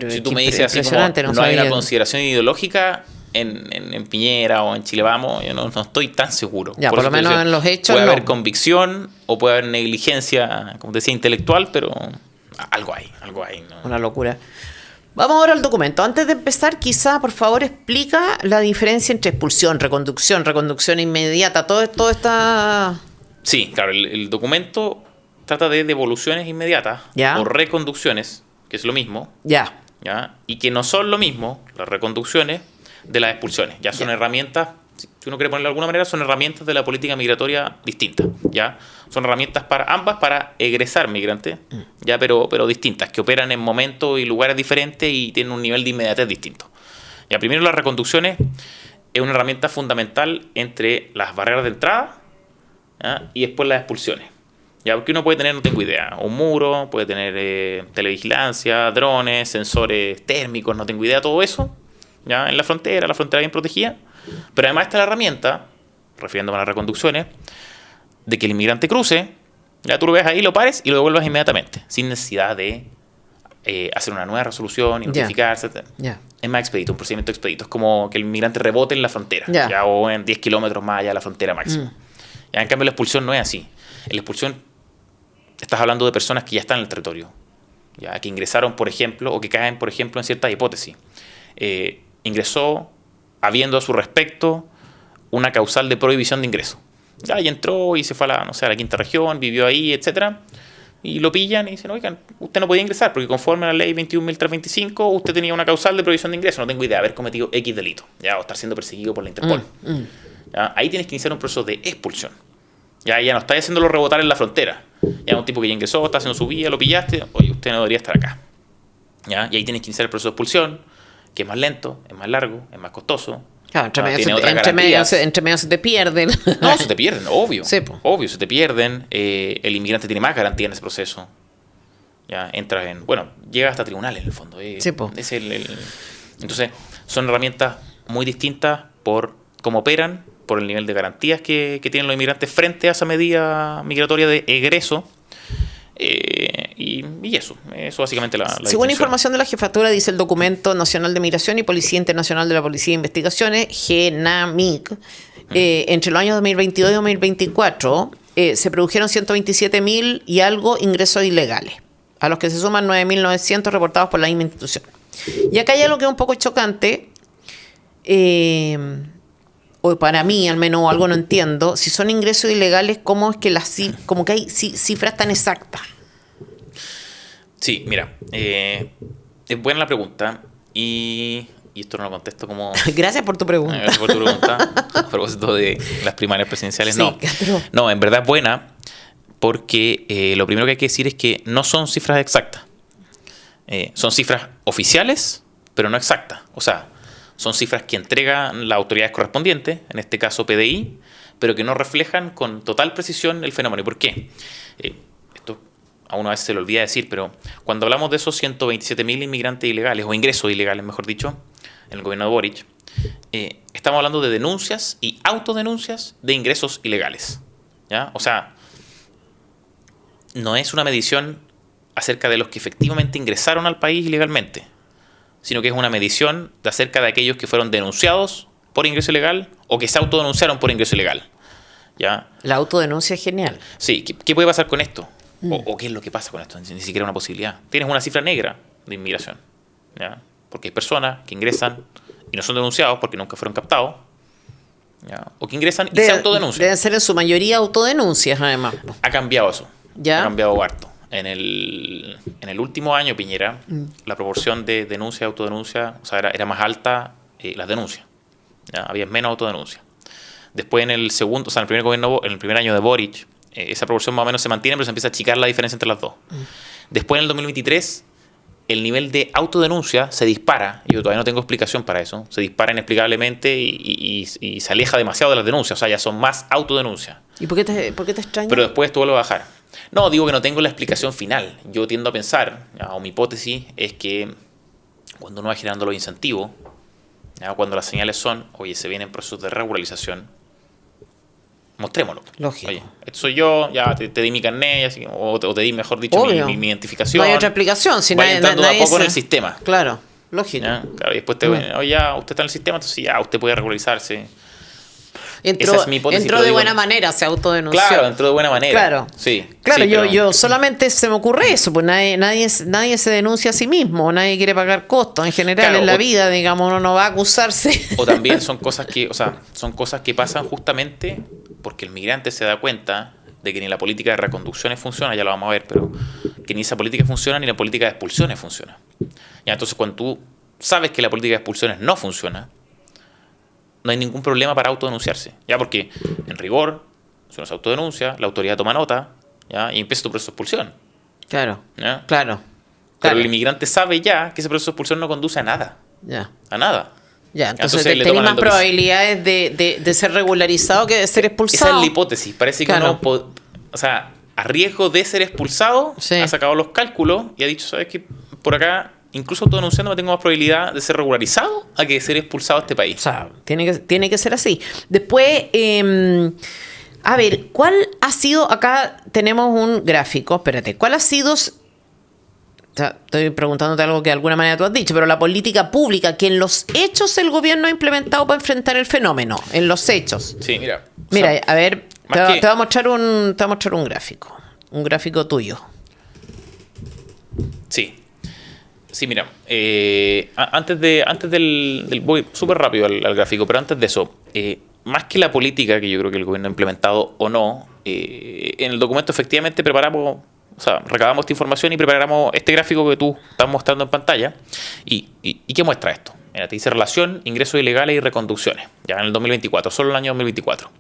Speaker 2: si tú me dices así como no hay una consideración ideológica en Piñera o en Chile Vamos, yo no estoy tan seguro.
Speaker 1: Ya, por lo menos en los hechos
Speaker 2: puede haber convicción o puede haber negligencia, como te decía, intelectual, pero algo hay, ¿no?
Speaker 1: Una locura. Vamos ahora al documento. Antes de empezar, quizá, por favor, explica la diferencia entre expulsión, reconducción inmediata, todo está...
Speaker 2: Sí, claro, el documento trata de devoluciones inmediatas o reconducciones, que es lo mismo, ¿ya? Y que no son lo mismo las reconducciones de las expulsiones. Ya son herramientas, si uno quiere ponerlo de alguna manera, son herramientas de la política migratoria distintas, ¿ya? Son herramientas ambas para egresar migrantes, ¿ya? Pero distintas, que operan en momentos y lugares diferentes y tienen un nivel de inmediatez distinto. Ya, primero, las reconducciones es una herramienta fundamental entre las barreras de entrada, ¿ya? Y después las expulsiones. Ya, porque uno puede tener, no tengo idea, un muro, puede tener televigilancia, drones, sensores térmicos, no tengo idea, todo eso, ya, en la frontera bien protegida. Pero además está la herramienta, refiriéndome a las reconducciones, de que el inmigrante cruce, ya tú lo ves ahí, lo pares y lo devuelvas inmediatamente, sin necesidad de hacer una nueva resolución, notificarse, etc. Es más expedito, un procedimiento expedito. Es como que el inmigrante rebote en la frontera, ya, o en 10 kilómetros más allá de la frontera máxima. Ya, en cambio, la expulsión no es así. En la expulsión estás hablando de personas que ya están en el territorio, ya, que ingresaron, por ejemplo, o que caen, por ejemplo, en ciertas hipótesis. Ingresó habiendo a su respecto una causal de prohibición de ingreso. Ya, y entró y se fue a la quinta región, vivió ahí, etcétera, y lo pillan y dicen, oigan, usted no podía ingresar porque conforme a la ley 21.325 usted tenía una causal de prohibición de ingreso, no tengo idea, haber cometido X delito, ya, o estar siendo perseguido por la Interpol. Ya, ahí tienes que iniciar un proceso de expulsión. Ya no estás haciéndolo rebotar en la frontera. Ya un tipo que ya ingresó, está haciendo su vía, lo pillaste, oye, usted no debería estar acá. ¿Ya? Y ahí tienes que iniciar el proceso de expulsión, que es más lento, es más largo, es más costoso.
Speaker 1: Claro, entre medio se te pierden.
Speaker 2: No, se te pierden, obvio. Sí, obvio, se te pierden. El inmigrante tiene más garantía en ese proceso. Ya entras llega hasta tribunales en el fondo.
Speaker 1: Sí,
Speaker 2: Entonces, son herramientas muy distintas por cómo operan, por el nivel de garantías que tienen los inmigrantes frente a esa medida migratoria de egreso. Y eso básicamente la
Speaker 1: según información de la Jefatura, dice el Documento Nacional de Migración y Policía Internacional de la Policía de Investigaciones, GNAMIC, entre los años 2022 y 2024 se produjeron 127.000 y algo ingresos ilegales, a los que se suman 9.900 reportados por la misma institución. Y acá hay algo que es un poco chocante, o para mí al menos algo no entiendo, si son ingresos ilegales, ¿cómo es que como que hay cifras tan exactas?
Speaker 2: Sí, mira, es buena la pregunta y esto no lo contesto como...
Speaker 1: Gracias por tu pregunta.
Speaker 2: Gracias por tu pregunta. A propósito de las primarias presidenciales, sí, no, en verdad es buena porque lo primero que hay que decir es que no son cifras exactas. Son cifras oficiales, pero no exactas. O sea, Son cifras que entregan las autoridades correspondientes, en este caso PDI, pero que no reflejan con total precisión el fenómeno. ¿Y por qué? Esto a uno a veces se le olvida decir, pero cuando hablamos de esos 127.000 inmigrantes ilegales, o ingresos ilegales, mejor dicho, en el gobierno de Boric, estamos hablando de denuncias y autodenuncias de ingresos ilegales, ¿ya? O sea, no es una medición acerca de los que efectivamente ingresaron al país ilegalmente, sino que es una medición de acerca de aquellos que fueron denunciados por ingreso ilegal o que se autodenunciaron por ingreso ilegal, ¿ya?
Speaker 1: La autodenuncia es genial.
Speaker 2: Sí, ¿qué puede pasar con esto? ¿O qué es lo que pasa con esto? Ni siquiera una posibilidad. Tienes una cifra negra de inmigración, ¿ya? Porque hay personas que ingresan y no son denunciados porque nunca fueron captados, ¿ya? O que ingresan y se autodenuncian.
Speaker 1: Deben ser en su mayoría autodenuncias, además.
Speaker 2: Ha cambiado eso.
Speaker 1: ¿Ya?
Speaker 2: Ha cambiado harto. En el último año, Piñera, la proporción de denuncia y autodenuncia, o sea, era más alta las denuncias. ¿Ya? Había menos autodenuncia. Después en el segundo, o sea, en el primer gobierno, en el primer año de Boric, esa proporción más o menos se mantiene, pero se empieza a achicar la diferencia entre las dos. Después en el 2023, el nivel de autodenuncia se dispara. Yo todavía no tengo explicación para eso. Se dispara inexplicablemente y se aleja demasiado de las denuncias. O sea, ya son más autodenuncias.
Speaker 1: ¿Y por qué te extraña?
Speaker 2: Pero después esto vuelve a bajar. No, digo que no tengo la explicación final. Yo tiendo a pensar, o mi hipótesis es que cuando uno va generando los incentivos, cuando las señales son, oye, se vienen procesos de regularización, mostrémoslo.
Speaker 1: Lógico.
Speaker 2: Oye, esto soy yo, ya te di mi carnet, así, o te di, mejor dicho, mi identificación.
Speaker 1: No hay otra explicación. Si
Speaker 2: vaya entrando de a poco
Speaker 1: se...
Speaker 2: en el sistema.
Speaker 1: Claro, lógico.
Speaker 2: ¿Ya? Claro, y después oye, ya, usted está en el sistema, entonces ya, usted puede regularizarse.
Speaker 1: Entró,
Speaker 2: esa es mi hipótesis,
Speaker 1: entró de buena manera, se autodenunció.
Speaker 2: Claro, entró de buena manera.
Speaker 1: Claro,
Speaker 2: sí,
Speaker 1: claro,
Speaker 2: sí,
Speaker 1: yo solamente se me ocurre eso, pues nadie se denuncia a sí mismo, nadie quiere pagar costos en general,
Speaker 2: claro,
Speaker 1: en la vida, digamos, uno no va a acusarse.
Speaker 2: O también son cosas que pasan justamente porque el migrante se da cuenta de que ni la política de reconducciones funciona, ya lo vamos a ver, pero que ni esa política funciona ni la política de expulsiones funciona. Ya, entonces cuando tú sabes que la política de expulsiones no funciona, no hay ningún problema para autodenunciarse, ¿ya? Porque en rigor, si uno se autodenuncia, la autoridad toma nota, ¿ya? Y empieza tu proceso de expulsión.
Speaker 1: Claro,
Speaker 2: ¿ya?
Speaker 1: claro.
Speaker 2: Pero el inmigrante sabe ya que ese proceso de expulsión no conduce a nada.
Speaker 1: Ya.
Speaker 2: A nada.
Speaker 1: Ya, entonces
Speaker 2: le
Speaker 1: tenés
Speaker 2: toman
Speaker 1: más
Speaker 2: el domicilio.
Speaker 1: probabilidades de ser regularizado que de ser expulsado.
Speaker 2: Esa es la hipótesis. Parece que
Speaker 1: Claro.
Speaker 2: uno, a riesgo de ser expulsado,
Speaker 1: Sí.
Speaker 2: ha sacado los cálculos y ha dicho, ¿sabes qué? Por acá, incluso autodenunciando, tengo más probabilidad de ser regularizado a que de ser expulsado a este país.
Speaker 1: O sea, tiene que ser así. Después, a ver, ¿cuál ha sido? Acá tenemos un gráfico, espérate, ¿cuál ha sido? O sea, estoy preguntándote algo que de alguna manera tú has dicho, pero la política pública que en los hechos el gobierno ha implementado para enfrentar el fenómeno, en los hechos.
Speaker 2: Sí, mira.
Speaker 1: Mira,
Speaker 2: O sea,
Speaker 1: a ver, te
Speaker 2: más
Speaker 1: voy
Speaker 2: que-
Speaker 1: a mostrar un gráfico tuyo.
Speaker 2: Sí. Sí, mira. Antes del voy súper rápido al gráfico, pero antes de eso, más que la política que yo creo que el gobierno ha implementado o no, en el documento efectivamente preparamos, o sea, recabamos esta información y preparamos este gráfico que tú estás mostrando en pantalla. ¿Y qué muestra esto? Mira, te dice relación, ingresos ilegales y reconducciones, ya en el 2024, solo el año 2024.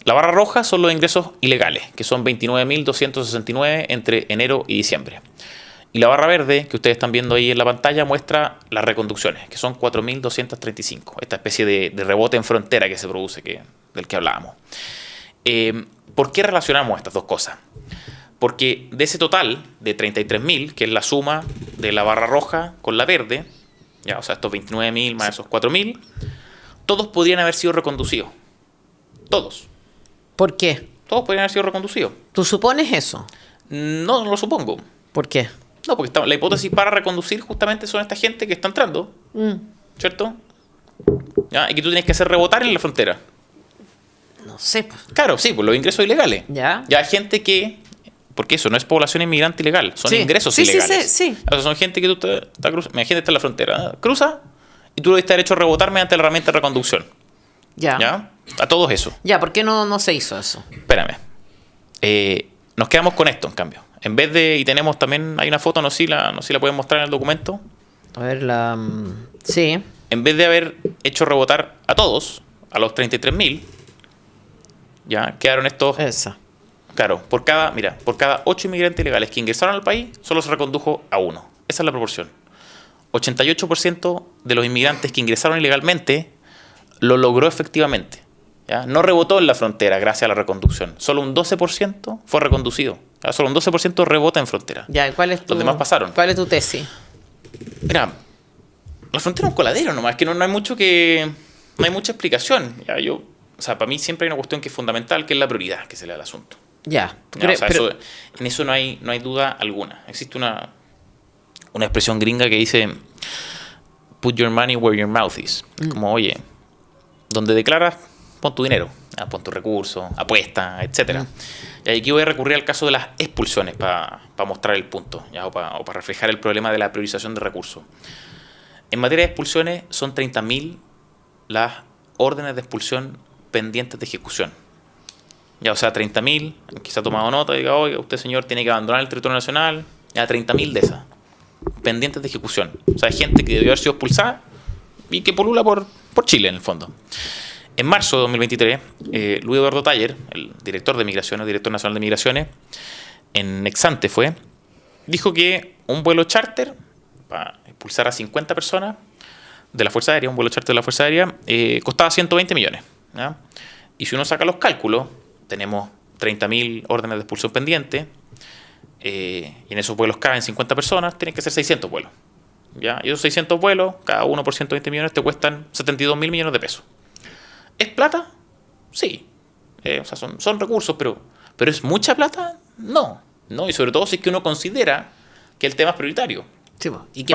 Speaker 2: La barra roja son los ingresos ilegales, que son 29.269 entre enero y diciembre. Y la barra verde, que ustedes están viendo ahí en la pantalla, muestra las reconducciones, que son 4.235. Esta especie de rebote en frontera que se produce, del que hablábamos. ¿Por qué relacionamos estas dos cosas? Porque de ese total de 33.000, que es la suma de la barra roja con la verde, ya, o sea, estos 29.000 más esos 4.000, todos podrían haber sido reconducidos. Todos.
Speaker 1: ¿Por qué?
Speaker 2: Todos podrían haber sido reconducidos.
Speaker 1: ¿Tú supones eso?
Speaker 2: No lo supongo.
Speaker 1: ¿Por qué?
Speaker 2: No, porque la hipótesis para reconducir justamente son esta gente que está entrando, ¿cierto? ¿Ya? Y que tú tienes que hacer rebotar en la frontera.
Speaker 1: No sé. Pues.
Speaker 2: Claro, sí, por los ingresos ilegales.
Speaker 1: Ya.
Speaker 2: Ya hay gente que... Porque eso no es población inmigrante ilegal, son
Speaker 1: Sí.
Speaker 2: ingresos
Speaker 1: Sí,
Speaker 2: ilegales.
Speaker 1: sí.
Speaker 2: O sea, son gente que tú está cruzando. Imagínate, está en la frontera. Cruza y tú debes estar hecho a rebotar mediante la herramienta de reconducción.
Speaker 1: Ya.
Speaker 2: A todos eso.
Speaker 1: Ya, ¿por qué no se hizo eso?
Speaker 2: Espérame. Nos quedamos con esto, en cambio. En vez de... Y tenemos también... Hay una foto, no sé si la pueden mostrar en el documento.
Speaker 1: A ver, sí.
Speaker 2: En vez de haber hecho rebotar a todos, a los 33.000, ya quedaron estos...
Speaker 1: Esa.
Speaker 2: Claro, por cada 8 inmigrantes ilegales que ingresaron al país, solo se recondujo a uno. Esa es la proporción. 88% de los inmigrantes que ingresaron ilegalmente lo logró efectivamente. ¿Ya? No rebotó en la frontera gracias a la reconducción. Solo un 12% fue reconducido. ¿Ya? Solo un 12% rebota en frontera.
Speaker 1: Ya, ¿cuál es tu,
Speaker 2: Los demás pasaron.
Speaker 1: ¿Cuál es tu tesis?
Speaker 2: Mira, la frontera es un coladero nomás, que no hay mucho que... No hay mucha explicación. ¿Ya? O sea, para mí siempre hay una cuestión que es fundamental, que es la prioridad que se le da al asunto.
Speaker 1: Ya.
Speaker 2: ¿Ya? O sea, en eso no hay duda alguna. Existe una expresión gringa que dice put your money where your mouth is. Como, oye, donde declaras, pon tu dinero, pon tus recursos, apuesta, etcétera. Y aquí voy a recurrir al caso de las expulsiones para mostrar el punto, ¿ya? O para reflejar el problema de la priorización de recursos. En materia de expulsiones, son 30.000 las órdenes de expulsión pendientes de ejecución. Ya, o sea, 30.000, que se ha tomado nota, diga, oiga, usted señor tiene que abandonar el territorio nacional, ya 30.000 de esas, pendientes de ejecución. O sea, hay gente que debió haber sido expulsada y que polula por Chile, en el fondo. En marzo de 2023, Luis Eduardo Taller, el director de Migraciones, director nacional de Migraciones, en Exante dijo que un vuelo charter para expulsar a 50 personas de la Fuerza Aérea, un vuelo charter de la Fuerza Aérea, costaba 120 millones. ¿Ya? Y si uno saca los cálculos, tenemos 30.000 órdenes de expulsión pendientes, y en esos vuelos caben 50 personas, tienen que ser 600 vuelos. ¿Ya? Y esos 600 vuelos, cada uno por 120 millones, te cuestan 72.000 millones de pesos. ¿Es plata? Sí. O sea, son recursos, pero ¿es mucha plata? No. Y sobre todo si es que uno considera que el tema es prioritario.
Speaker 1: Sí, y que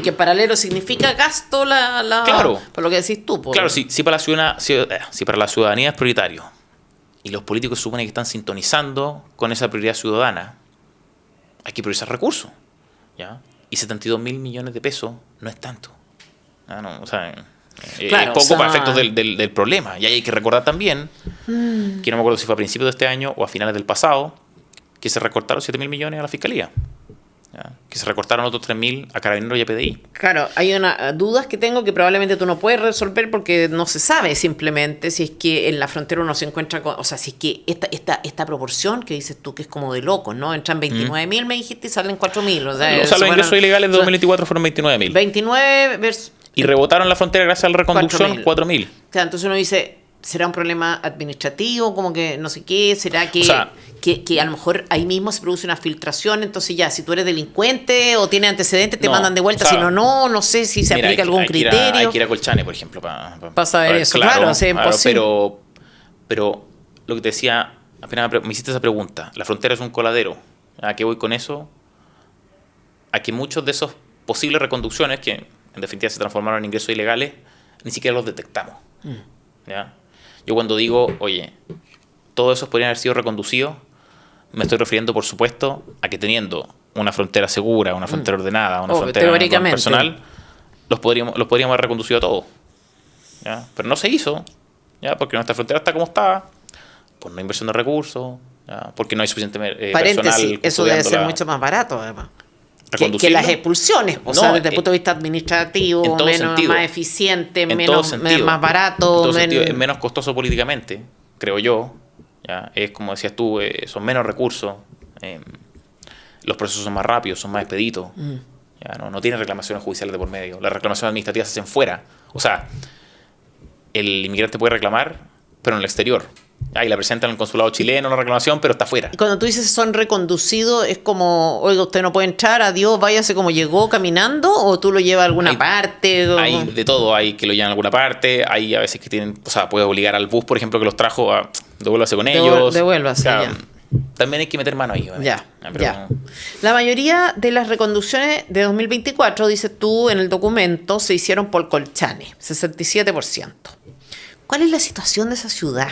Speaker 1: en paralelo significa gasto
Speaker 2: claro,
Speaker 1: por lo que decís tú.
Speaker 2: Claro, si para la ciudadanía es prioritario y los políticos suponen que están sintonizando con esa prioridad ciudadana, hay que priorizar recursos. ¿Ya? Y 72.000 millones de pesos no es tanto. No, o sea,
Speaker 1: claro,
Speaker 2: es poco para efectos del problema. Y hay que recordar también, que no me acuerdo si fue a principios de este año o a finales del pasado, que se recortaron 7.000 millones a la Fiscalía. ¿Ya? Que se recortaron otros 3.000 a Carabineros y a PDI.
Speaker 1: Claro, hay dudas que tengo que probablemente tú no puedes resolver porque no se sabe simplemente si es que en la frontera uno se encuentra con... O sea, si es que esta proporción que dices tú que es como de locos, ¿no? Entran 29.000, me dijiste, y salen 4.000. O sea,
Speaker 2: los ingresos ilegales de 2024 fueron 29.000.
Speaker 1: 29 versus...
Speaker 2: Y rebotaron la frontera gracias a la reconducción 4.000.
Speaker 1: Claro, entonces uno dice, ¿será un problema administrativo? Como que no sé qué, ¿será que...
Speaker 2: O sea,
Speaker 1: que a lo mejor ahí mismo se produce una filtración, entonces ya, si tú eres delincuente o tienes antecedentes, te mandan de vuelta, o sea, si no sé si se aplica algún criterio.
Speaker 2: Hay que ir a Colchane, por ejemplo, para
Speaker 1: saber eso, claro, es imposible.
Speaker 2: Pero lo que te decía, apenas me hiciste esa pregunta, la frontera es un coladero. ¿A qué voy con eso? A que muchos de esos posibles reconducciones, que en definitiva se transformaron en ingresos ilegales, ni siquiera los detectamos. ¿Ya? Yo cuando digo, oye, todos esos podrían haber sido reconducidos, me estoy refiriendo, por supuesto, a que teniendo una frontera segura, una frontera ordenada, una frontera personal, los podríamos haber reconducido a todos. ¿Ya? Pero no se hizo, ¿ya? Porque nuestra frontera está como está, por no inversión de recursos, ¿ya? Porque no hay suficiente personal.
Speaker 1: Eso debe ser mucho más barato, además. Que las expulsiones, o sea, desde el punto de vista administrativo, más eficiente, más barato.
Speaker 2: Es menos costoso políticamente, creo yo. ¿Ya? Es como decías tú, son menos recursos, los procesos son más rápidos, son más expeditos, ¿ya? No tienen reclamaciones judiciales de por medio, las reclamaciones administrativas se hacen fuera, o sea, el inmigrante puede reclamar, pero en el exterior, y la presenta en el consulado chileno la reclamación, pero está fuera.
Speaker 1: Y cuando tú dices son reconducidos, es como, oiga, usted no puede entrar, adiós, váyase como llegó caminando, o tú lo llevas a alguna parte.
Speaker 2: Hay de todo, hay que lo llevan a alguna parte, hay a veces que tienen, o sea, puede obligar al bus, por ejemplo, que los trajo a devuélvase con ellos.
Speaker 1: Devuélvase, ya.
Speaker 2: También hay que meter mano ahí.
Speaker 1: Ya. La mayoría de las reconducciones de 2024, dices tú en el documento, se hicieron por Colchane, 67%. ¿Cuál es la situación de esa ciudad?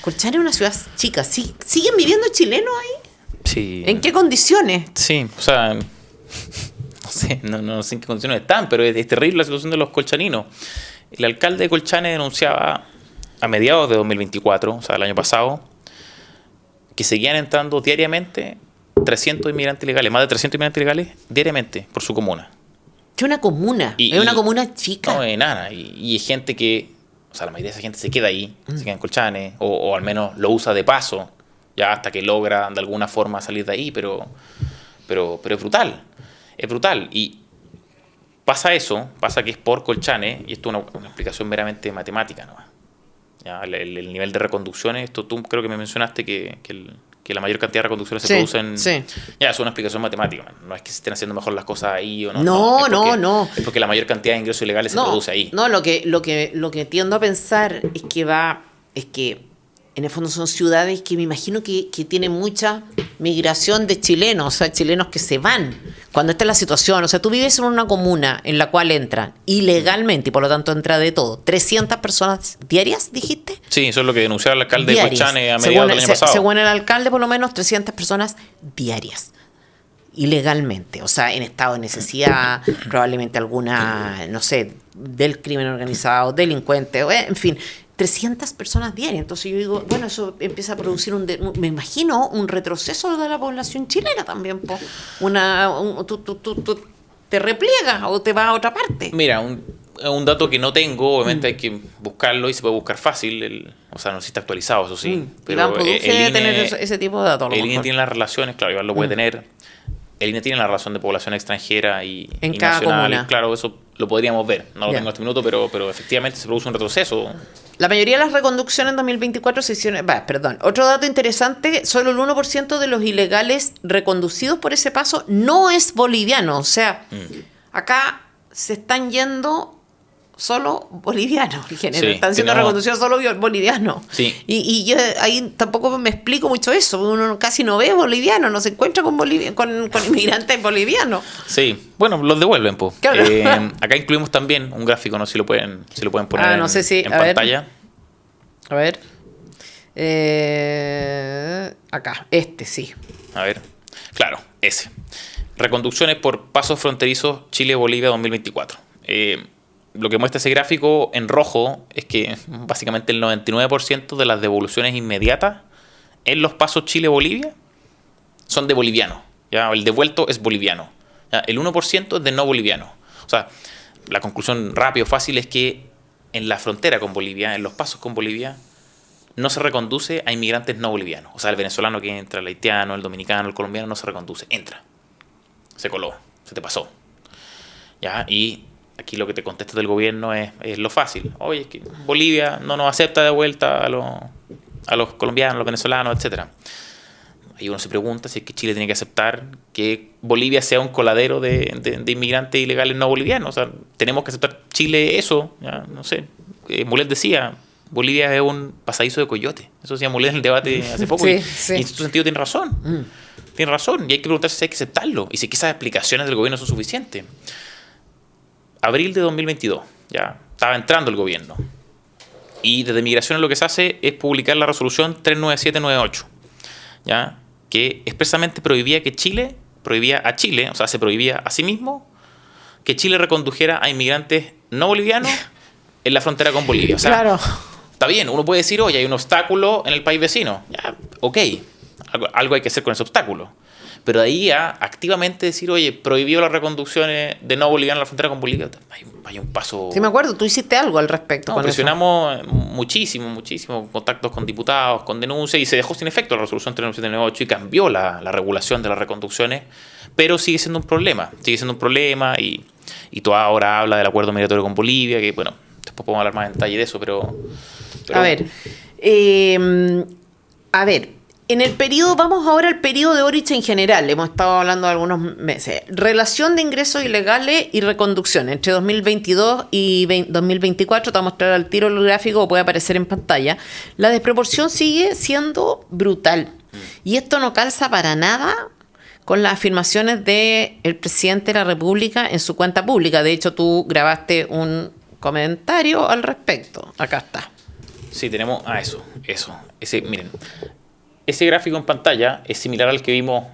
Speaker 1: Colchane es una ciudad chica. ¿Siguen viviendo chilenos ahí?
Speaker 2: Sí.
Speaker 1: ¿En qué condiciones?
Speaker 2: Sí, o sea, no sé en qué condiciones están, pero es terrible la situación de los colchaninos. El alcalde de Colchane denunciaba a mediados de 2024, o sea, el año pasado, que seguían entrando diariamente 300 inmigrantes ilegales, más de 300 inmigrantes ilegales diariamente por su comuna.
Speaker 1: ¿Qué una comuna? Es una comuna chica.
Speaker 2: No, nada. Y es gente que, o sea, la mayoría de esa gente se queda ahí, se queda en Colchane, o al menos lo usa de paso, ya hasta que logra de alguna forma salir de ahí, pero es brutal. Es brutal. Y pasa que es por Colchane, y esto es una explicación meramente matemática nomás. Ya, el nivel de reconducciones, esto tú creo que me mencionaste que la mayor cantidad de reconducciones se producen.
Speaker 1: Sí.
Speaker 2: Ya, es una explicación matemática. No es que se estén haciendo mejor las cosas ahí o no.
Speaker 1: No.
Speaker 2: Es porque la mayor cantidad de ingresos ilegales se produce ahí.
Speaker 1: No, lo que tiendo a pensar es que en el fondo son ciudades que me imagino que tienen mucha migración de chilenos, o sea, chilenos que se van cuando está la situación. O sea, tú vives en una comuna en la cual entran ilegalmente y por lo tanto entra de todo. 300 personas diarias, dijiste.
Speaker 2: Sí, eso es lo que denunciaba el alcalde de Colchane a mediados
Speaker 1: Según
Speaker 2: del año pasado.
Speaker 1: Según el alcalde, por lo menos 300 personas diarias. Ilegalmente, o sea, en estado de necesidad, probablemente alguna, no sé, del crimen organizado, delincuente, en fin, 300 personas diarias. Entonces yo digo, bueno, eso empieza a producir me imagino, un retroceso de la población chilena también, po. Tú te repliegas o te vas a otra parte.
Speaker 2: Mira, un dato que no tengo, obviamente hay que buscarlo y se puede buscar fácil, o sea, no está actualizado, eso sí.
Speaker 1: Pero el INE tener ese tipo de datos.
Speaker 2: El INE tiene las relaciones, claro, igual lo puede tener. El INE tiene la relación de población extranjera y
Speaker 1: cada
Speaker 2: nacional.
Speaker 1: comuna.
Speaker 2: Claro, eso lo podríamos ver. No lo tengo en este minuto, pero efectivamente se produce un retroceso.
Speaker 1: La mayoría de las reconducciones en 2024 se hicieron... Otro dato interesante, solo el 1% de los ilegales reconducidos por ese paso no es boliviano. O sea, acá se están yendo solo bolivianos, en general.
Speaker 2: Sí,
Speaker 1: están siendo reconducidos solo bolivianos.
Speaker 2: Sí.
Speaker 1: Y yo ahí tampoco me explico mucho eso. Uno casi no ve bolivianos, no se encuentra con inmigrantes bolivianos.
Speaker 2: Sí, bueno, los devuelven, pues.
Speaker 1: Claro.
Speaker 2: Acá incluimos también un gráfico, no sé si lo pueden poner
Speaker 1: no sé si,
Speaker 2: en pantalla.
Speaker 1: A ver. Acá, sí.
Speaker 2: A ver, claro, ese. Reconducciones por pasos fronterizos Chile-Bolivia 2024. Lo que muestra ese gráfico en rojo es que básicamente el 99% de las devoluciones inmediatas en los pasos Chile-Bolivia son de bolivianos. ¿Ya? El devuelto es boliviano. ¿Ya? El 1% es de no boliviano. O sea, la conclusión rápida o fácil es que en la frontera con Bolivia, en los pasos con Bolivia, no se reconduce a inmigrantes no bolivianos. O sea, el venezolano que entra, el haitiano, el dominicano, el colombiano, no se reconduce. Entra. Se coló. Se te pasó. ¿Ya? Y aquí lo que te contesta del gobierno es lo fácil. Oye, es que Bolivia no nos acepta de vuelta a los colombianos, a los venezolanos, etc. Ahí uno se pregunta si es que Chile tiene que aceptar que Bolivia sea un coladero de inmigrantes ilegales no bolivianos. O sea, tenemos que aceptar Chile eso. ¿Ya? No sé. Mulet decía, Bolivia es un pasadizo de coyote. Eso decía Mulet en el debate hace poco.
Speaker 1: Sí.
Speaker 2: Y en su sentido tiene razón. Tiene razón. Y hay que preguntarse si hay que aceptarlo. Y si esas explicaciones del gobierno son suficientes. Abril de 2022, ya estaba entrando el gobierno. Y desde Migraciones lo que se hace es publicar la resolución 39798, ¿ya? Que expresamente prohibía a Chile, o sea, se prohibía a sí mismo que Chile recondujera a inmigrantes no bolivianos en la frontera con Bolivia. O sea,
Speaker 1: claro.
Speaker 2: Está bien, uno puede decir, oye, hay un obstáculo en el país vecino. Ya, ok, algo hay que hacer con ese obstáculo. Pero de ahí a activamente decir, oye, prohibió las reconducciones de no bolivianos a la frontera con Bolivia, hay un paso...
Speaker 1: Sí, me acuerdo, tú hiciste algo al respecto.
Speaker 2: No, presionamos muchísimo, contactos con diputados, con denuncias, y se dejó sin efecto la resolución 39798 y cambió la regulación de las reconducciones, pero sigue siendo un problema, y tú ahora habla del acuerdo migratorio con Bolivia, que bueno, después podemos hablar más en detalle de eso, pero...
Speaker 1: A ver, en el periodo, vamos ahora al periodo de Boric en general, hemos estado hablando de algunos meses. Relación de ingresos ilegales y reconducción entre 2022 y 2024, te voy a mostrar al tiro el gráfico, puede aparecer en pantalla. La desproporción sigue siendo brutal. Y esto no calza para nada con las afirmaciones del presidente de la República en su cuenta pública. De hecho, tú grabaste un comentario al respecto. Acá está.
Speaker 2: Sí, tenemos eso. Miren, ese gráfico en pantalla es similar al que vimos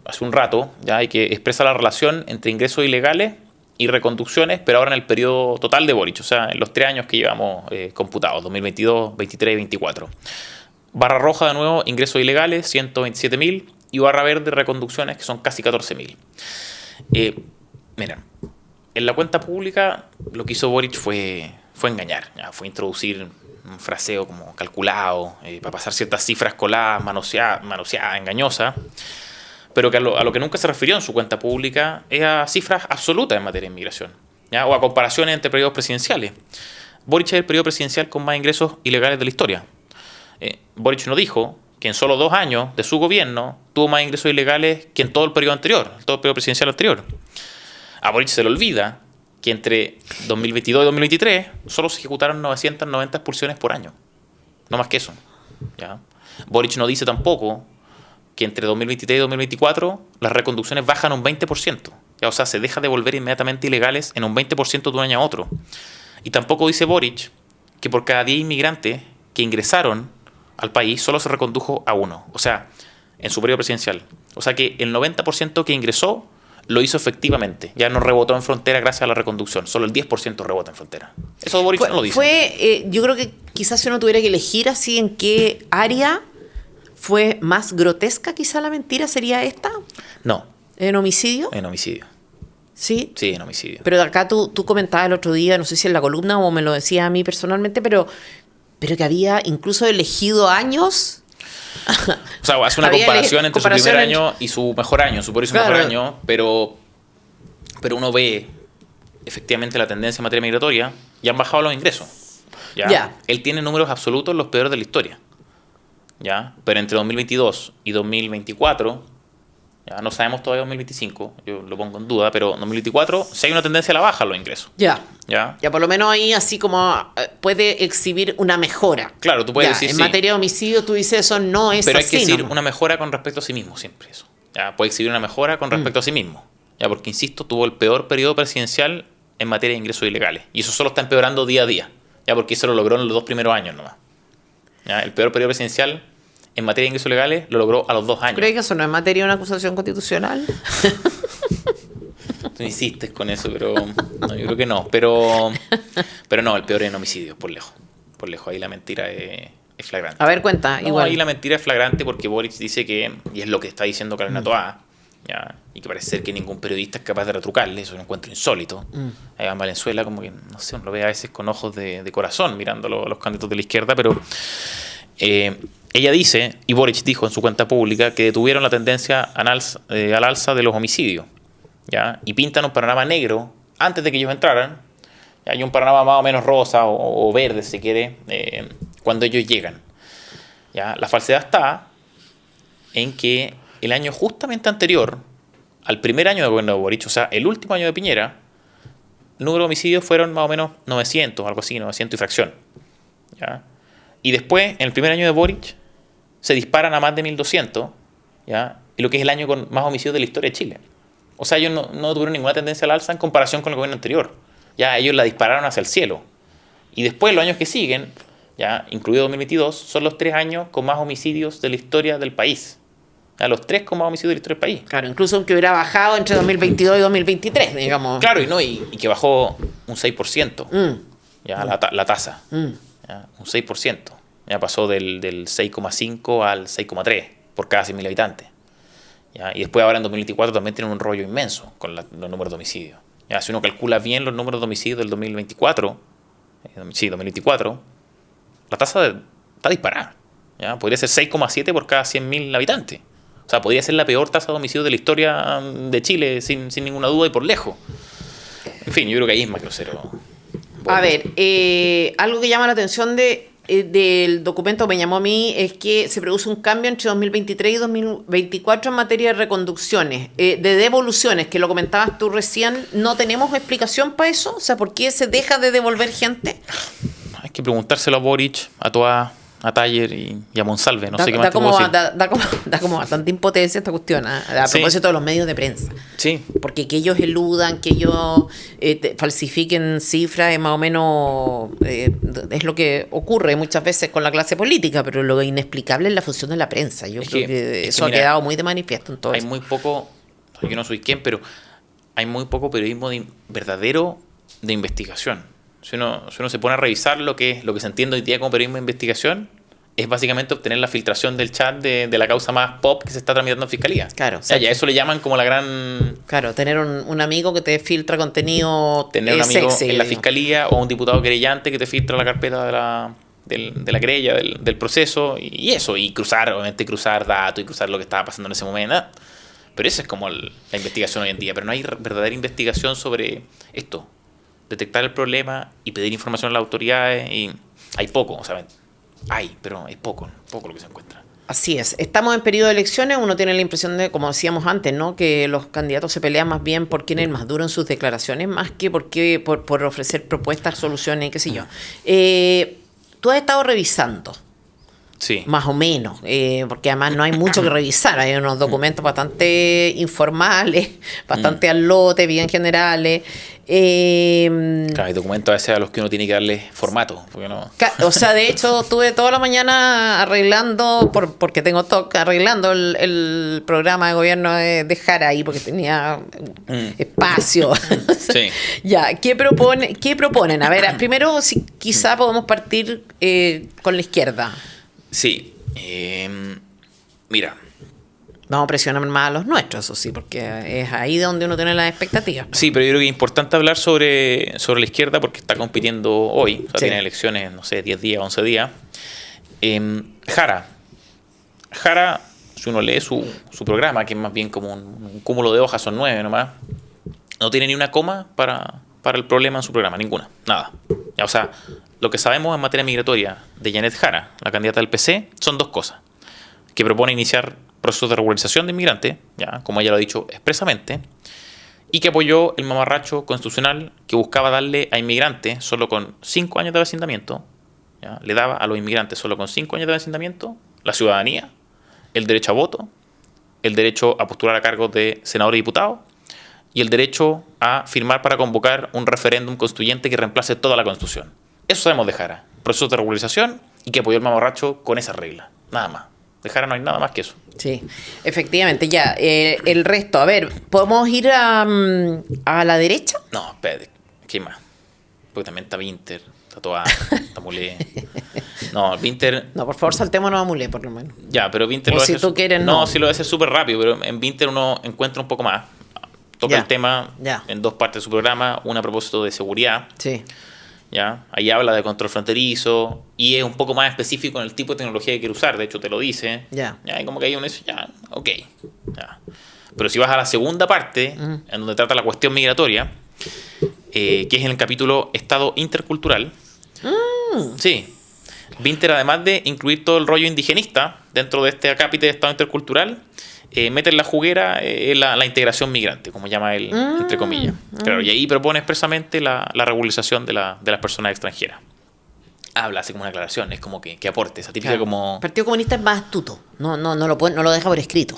Speaker 2: hace un rato, ya, y que expresa la relación entre ingresos ilegales y reconducciones, pero ahora en el periodo total de Boric, o sea, en los 3 años que llevamos computados, 2022, 23 y 24. Barra roja de nuevo, ingresos ilegales, 127.000, y barra verde, reconducciones, que son casi 14.000. Miren, en la cuenta pública lo que hizo Boric fue engañar, ya, fue introducir un fraseo como calculado, para pasar ciertas cifras coladas, manoseadas, engañosas, pero que a lo que nunca se refirió en su cuenta pública es a cifras absolutas en materia de inmigración. ¿ya? O a comparaciones entre periodos presidenciales. Boric es el periodo presidencial con más ingresos ilegales de la historia. Boric nos dijo que en solo 2 años de su gobierno tuvo más ingresos ilegales que en todo el periodo anterior, todo el periodo presidencial anterior. A Boric se le olvida que entre 2022 y 2023 solo se ejecutaron 990 expulsiones por año. No más que eso. ¿Ya? Boric no dice tampoco que entre 2023 y 2024 las reconducciones bajan un 20%. ¿Ya? O sea, se deja de volver inmediatamente ilegales en un 20% de un año a otro. Y tampoco dice Boric que por cada 10 inmigrantes que ingresaron al país solo se recondujo a 1. O sea, en su periodo presidencial. O sea que el 90% que ingresó lo hizo efectivamente. Ya no rebotó en frontera gracias a la reconducción. Solo el 10% rebota en frontera. Eso Boric no lo dice.
Speaker 1: Yo creo que quizás si uno tuviera que elegir así en qué área fue más grotesca, quizá la mentira sería esta.
Speaker 2: No.
Speaker 1: ¿En homicidio?
Speaker 2: En homicidio.
Speaker 1: Sí.
Speaker 2: Sí, en homicidio.
Speaker 1: Pero acá tú comentabas el otro día, no sé si en la columna o me lo decías a mí personalmente, pero que había incluso elegido años.
Speaker 2: O sea, hace una comparación entre su primer año y su mejor año, su peor y su mejor año, pero uno ve efectivamente la tendencia en materia migratoria y han bajado los ingresos. ¿Ya? Él tiene números absolutos los peores de la historia. ¿Ya? Pero entre 2022 y 2024, ya no sabemos todavía 2025, yo lo pongo en duda, pero en 2024 sí hay una tendencia a la baja los ingresos.
Speaker 1: Ya, por lo menos ahí así como puede exhibir una mejora.
Speaker 2: Claro, tú puedes decir
Speaker 1: en materia de homicidio tú dices eso no es
Speaker 2: pero
Speaker 1: así.
Speaker 2: Pero hay que exhibir una mejora con respecto a sí mismo siempre eso. ¿Ya? Puede exhibir una mejora con respecto a sí mismo. ¿Ya? Porque, insisto, tuvo el peor periodo presidencial en materia de ingresos ilegales. Y eso solo está empeorando día a día. ¿Ya? Porque eso lo logró en los 2 primeros años nomás. ¿Ya? El peor periodo presidencial en materia de ingresos legales lo logró a los 2 años.
Speaker 1: ¿Crees que eso no es materia de una acusación constitucional?
Speaker 2: Tú insistes con eso, pero no, yo creo que no. Pero no, el peor es en homicidios, por lejos. Por lejos, ahí la mentira es flagrante.
Speaker 1: A ver, cuenta.
Speaker 2: No,
Speaker 1: igual.
Speaker 2: Ahí la mentira es flagrante porque Boric dice que, y es lo que está diciendo Carolina Toá, ¿ya? Y que parece ser que ningún periodista es capaz de retrucarle, eso es un encuentro insólito. Ahí en Valenzuela, como que, no sé, uno lo ve a veces con ojos de corazón mirando a los candidatos de la izquierda, pero ella dice, y Boric dijo en su cuenta pública, que detuvieron la tendencia al alza de los homicidios, ¿ya? Y pintan un panorama negro antes de que ellos entraran. ¿Ya? Hay un panorama más o menos rosa o verde, si quiere, cuando ellos llegan. ¿Ya? La falsedad está en que el año justamente anterior al primer año de gobierno de Boric, o sea, el último año de Piñera, el número de homicidios fueron más o menos 900, algo así, 900 y fracción. ¿Ya? Y después, en el primer año de Boric, se disparan a más de 1200, ¿ya? Y lo que es el año con más homicidios de la historia de Chile. O sea, ellos no tuvieron ninguna tendencia al alza en comparación con el gobierno anterior. Ya ellos la dispararon hacia el cielo. Y después, los años que siguen, ya incluido 2022, son los 3 años con más homicidios de la historia del país. Ya, los 3 con más homicidios de la historia del país.
Speaker 1: Claro, incluso aunque hubiera bajado entre 2022 y 2023, digamos.
Speaker 2: Claro, y que bajó un 6%. Ya, la tasa. Ya, un 6%. Ya pasó del 6,5 al 6,3 por cada 100.000 habitantes. ¿Ya? Y después ahora en 2024 también tienen un rollo inmenso con los números de homicidios. ¿Ya? Si uno calcula bien los números de homicidios del 2024, 2024, la tasa está disparada. ¿Ya? Podría ser 6,7 por cada 100.000 habitantes. O sea, podría ser la peor tasa de homicidios de la historia de Chile, sin ninguna duda y por lejos. En fin, yo creo que ahí es más grosero.
Speaker 1: A ver, algo que llama la atención del documento me llamó a mí es que se produce un cambio entre 2023 y 2024 en materia de reconducciones, de devoluciones, que lo comentabas tú recién. ¿No tenemos explicación para eso? O sea, ¿por qué se deja de devolver gente?
Speaker 2: Hay que preguntárselo a Boric, a Toá, a Taller y a Monsalve. No sé qué más te puedo decir.
Speaker 1: Da como bastante impotencia esta cuestión, a propósito de los medios de prensa.
Speaker 2: Sí.
Speaker 1: Porque que ellos eludan, que ellos falsifiquen cifras, es más o menos es lo que ocurre muchas veces con la clase política, pero lo inexplicable es la función de la prensa. Yo creo que eso ha quedado muy de manifiesto en todo
Speaker 2: eso. Hay muy poco, yo no soy quien, pero hay muy poco periodismo verdadero de investigación. Si uno se pone a revisar lo que se entiende hoy día como periodismo de investigación, es básicamente obtener la filtración del chat de la causa más pop que se está tramitando en Fiscalía.
Speaker 1: Claro.
Speaker 2: O sea, ya eso le llaman como la gran...
Speaker 1: Claro, tener un amigo que te filtra contenido
Speaker 2: tener un amigo
Speaker 1: sexy,
Speaker 2: en la Fiscalía o un diputado querellante que te filtra la carpeta de la querella, del proceso y eso. Y obviamente cruzar datos y cruzar lo que estaba pasando en ese momento. Pero esa es como la investigación hoy en día. Pero no hay verdadera investigación sobre esto. detectar el problema y pedir información a las autoridades. Y hay poco, o sea, pero es poco lo que se encuentra.
Speaker 1: Así es. Estamos en periodo de elecciones. Uno tiene la impresión de, como decíamos antes, ¿no?, que los candidatos se pelean más bien por quién es el más duro en sus declaraciones, más que por ofrecer propuestas, soluciones, qué sé yo. Tú has estado revisando.
Speaker 2: Sí.
Speaker 1: Más o menos, porque además no hay mucho que revisar, hay unos documentos bastante informales, bastante al lote, bien generales.
Speaker 2: Claro, hay documentos a veces a los que uno tiene que darle formato. Porque no...
Speaker 1: O sea, de hecho, estuve toda la mañana arreglando, porque tengo TOC, arreglando el programa de gobierno de Jara ahí, porque tenía espacio.
Speaker 2: Sí.
Speaker 1: Ya, ¿qué proponen? A ver, primero, si quizá podemos partir con la izquierda.
Speaker 2: Sí. Mira.
Speaker 1: Vamos a presionar más a los nuestros, eso sí, porque es ahí donde uno tiene las expectativas.
Speaker 2: Sí, pero yo creo que es importante hablar sobre la izquierda porque está compitiendo hoy. O sea,
Speaker 1: Sí.
Speaker 2: tiene elecciones, no sé, 10 días, 11 días. Jara, si uno lee su programa, que es más bien como un cúmulo de hojas, son 9 nomás, no tiene ni una coma para el problema en su programa, ninguna, nada. O sea, lo que sabemos en materia migratoria de Janet Jara, la candidata del PC, son 2 cosas. Que propone iniciar procesos de regularización de inmigrantes, ya, como ella lo ha dicho expresamente, y que apoyó el mamarracho constitucional que buscaba darle a inmigrantes solo con 5 años de vecindamiento, ya, le daba a los inmigrantes solo con 5 años de vecindamiento la ciudadanía, el derecho a voto, el derecho a postular a cargos de senador y diputado, y el derecho a firmar para convocar un referéndum constituyente que reemplace toda la Constitución. Eso sabemos de Jara. Procesos de regularización y que apoyó el mamarracho con esa regla. Nada más. De Jara no hay nada más que eso.
Speaker 1: Sí, efectivamente, ya. El resto, a ver, ¿podemos ir a la derecha?
Speaker 2: No, espérate. ¿Qué más? Porque también está Winter, está Toa, está Mulé. No, Winter...
Speaker 1: No, por favor, saltémonos a Mulé, por lo menos.
Speaker 2: Ya, pero Winter
Speaker 1: O
Speaker 2: lo
Speaker 1: si
Speaker 2: hace...
Speaker 1: tú quieres,
Speaker 2: no,
Speaker 1: no.
Speaker 2: sí lo hace súper rápido, pero en Winter uno encuentra un poco más. Toca
Speaker 1: Ya,
Speaker 2: el tema
Speaker 1: ya.
Speaker 2: en 2 partes de su programa. Una a propósito de seguridad.
Speaker 1: Sí.
Speaker 2: ¿Ya? Ahí habla de control fronterizo y es un poco más específico en el tipo de tecnología que quiere usar. De hecho, te lo dice.
Speaker 1: Ya.
Speaker 2: Y como que ahí uno dice, ya, ok. Ya. Pero si vas a la segunda parte, en donde trata la cuestión migratoria, que es en el capítulo Estado Intercultural, sí. Winter, además de incluir todo el rollo indigenista dentro de este acápite de Estado Intercultural, mete en la juguera la integración migrante, como llama él, entre comillas. Claro, y ahí propone expresamente la regularización de las personas extranjeras. Habla, hace como una aclaración, es como que aporte, esa típica
Speaker 1: Claro.
Speaker 2: como...
Speaker 1: El Partido Comunista es más astuto, no lo deja por escrito.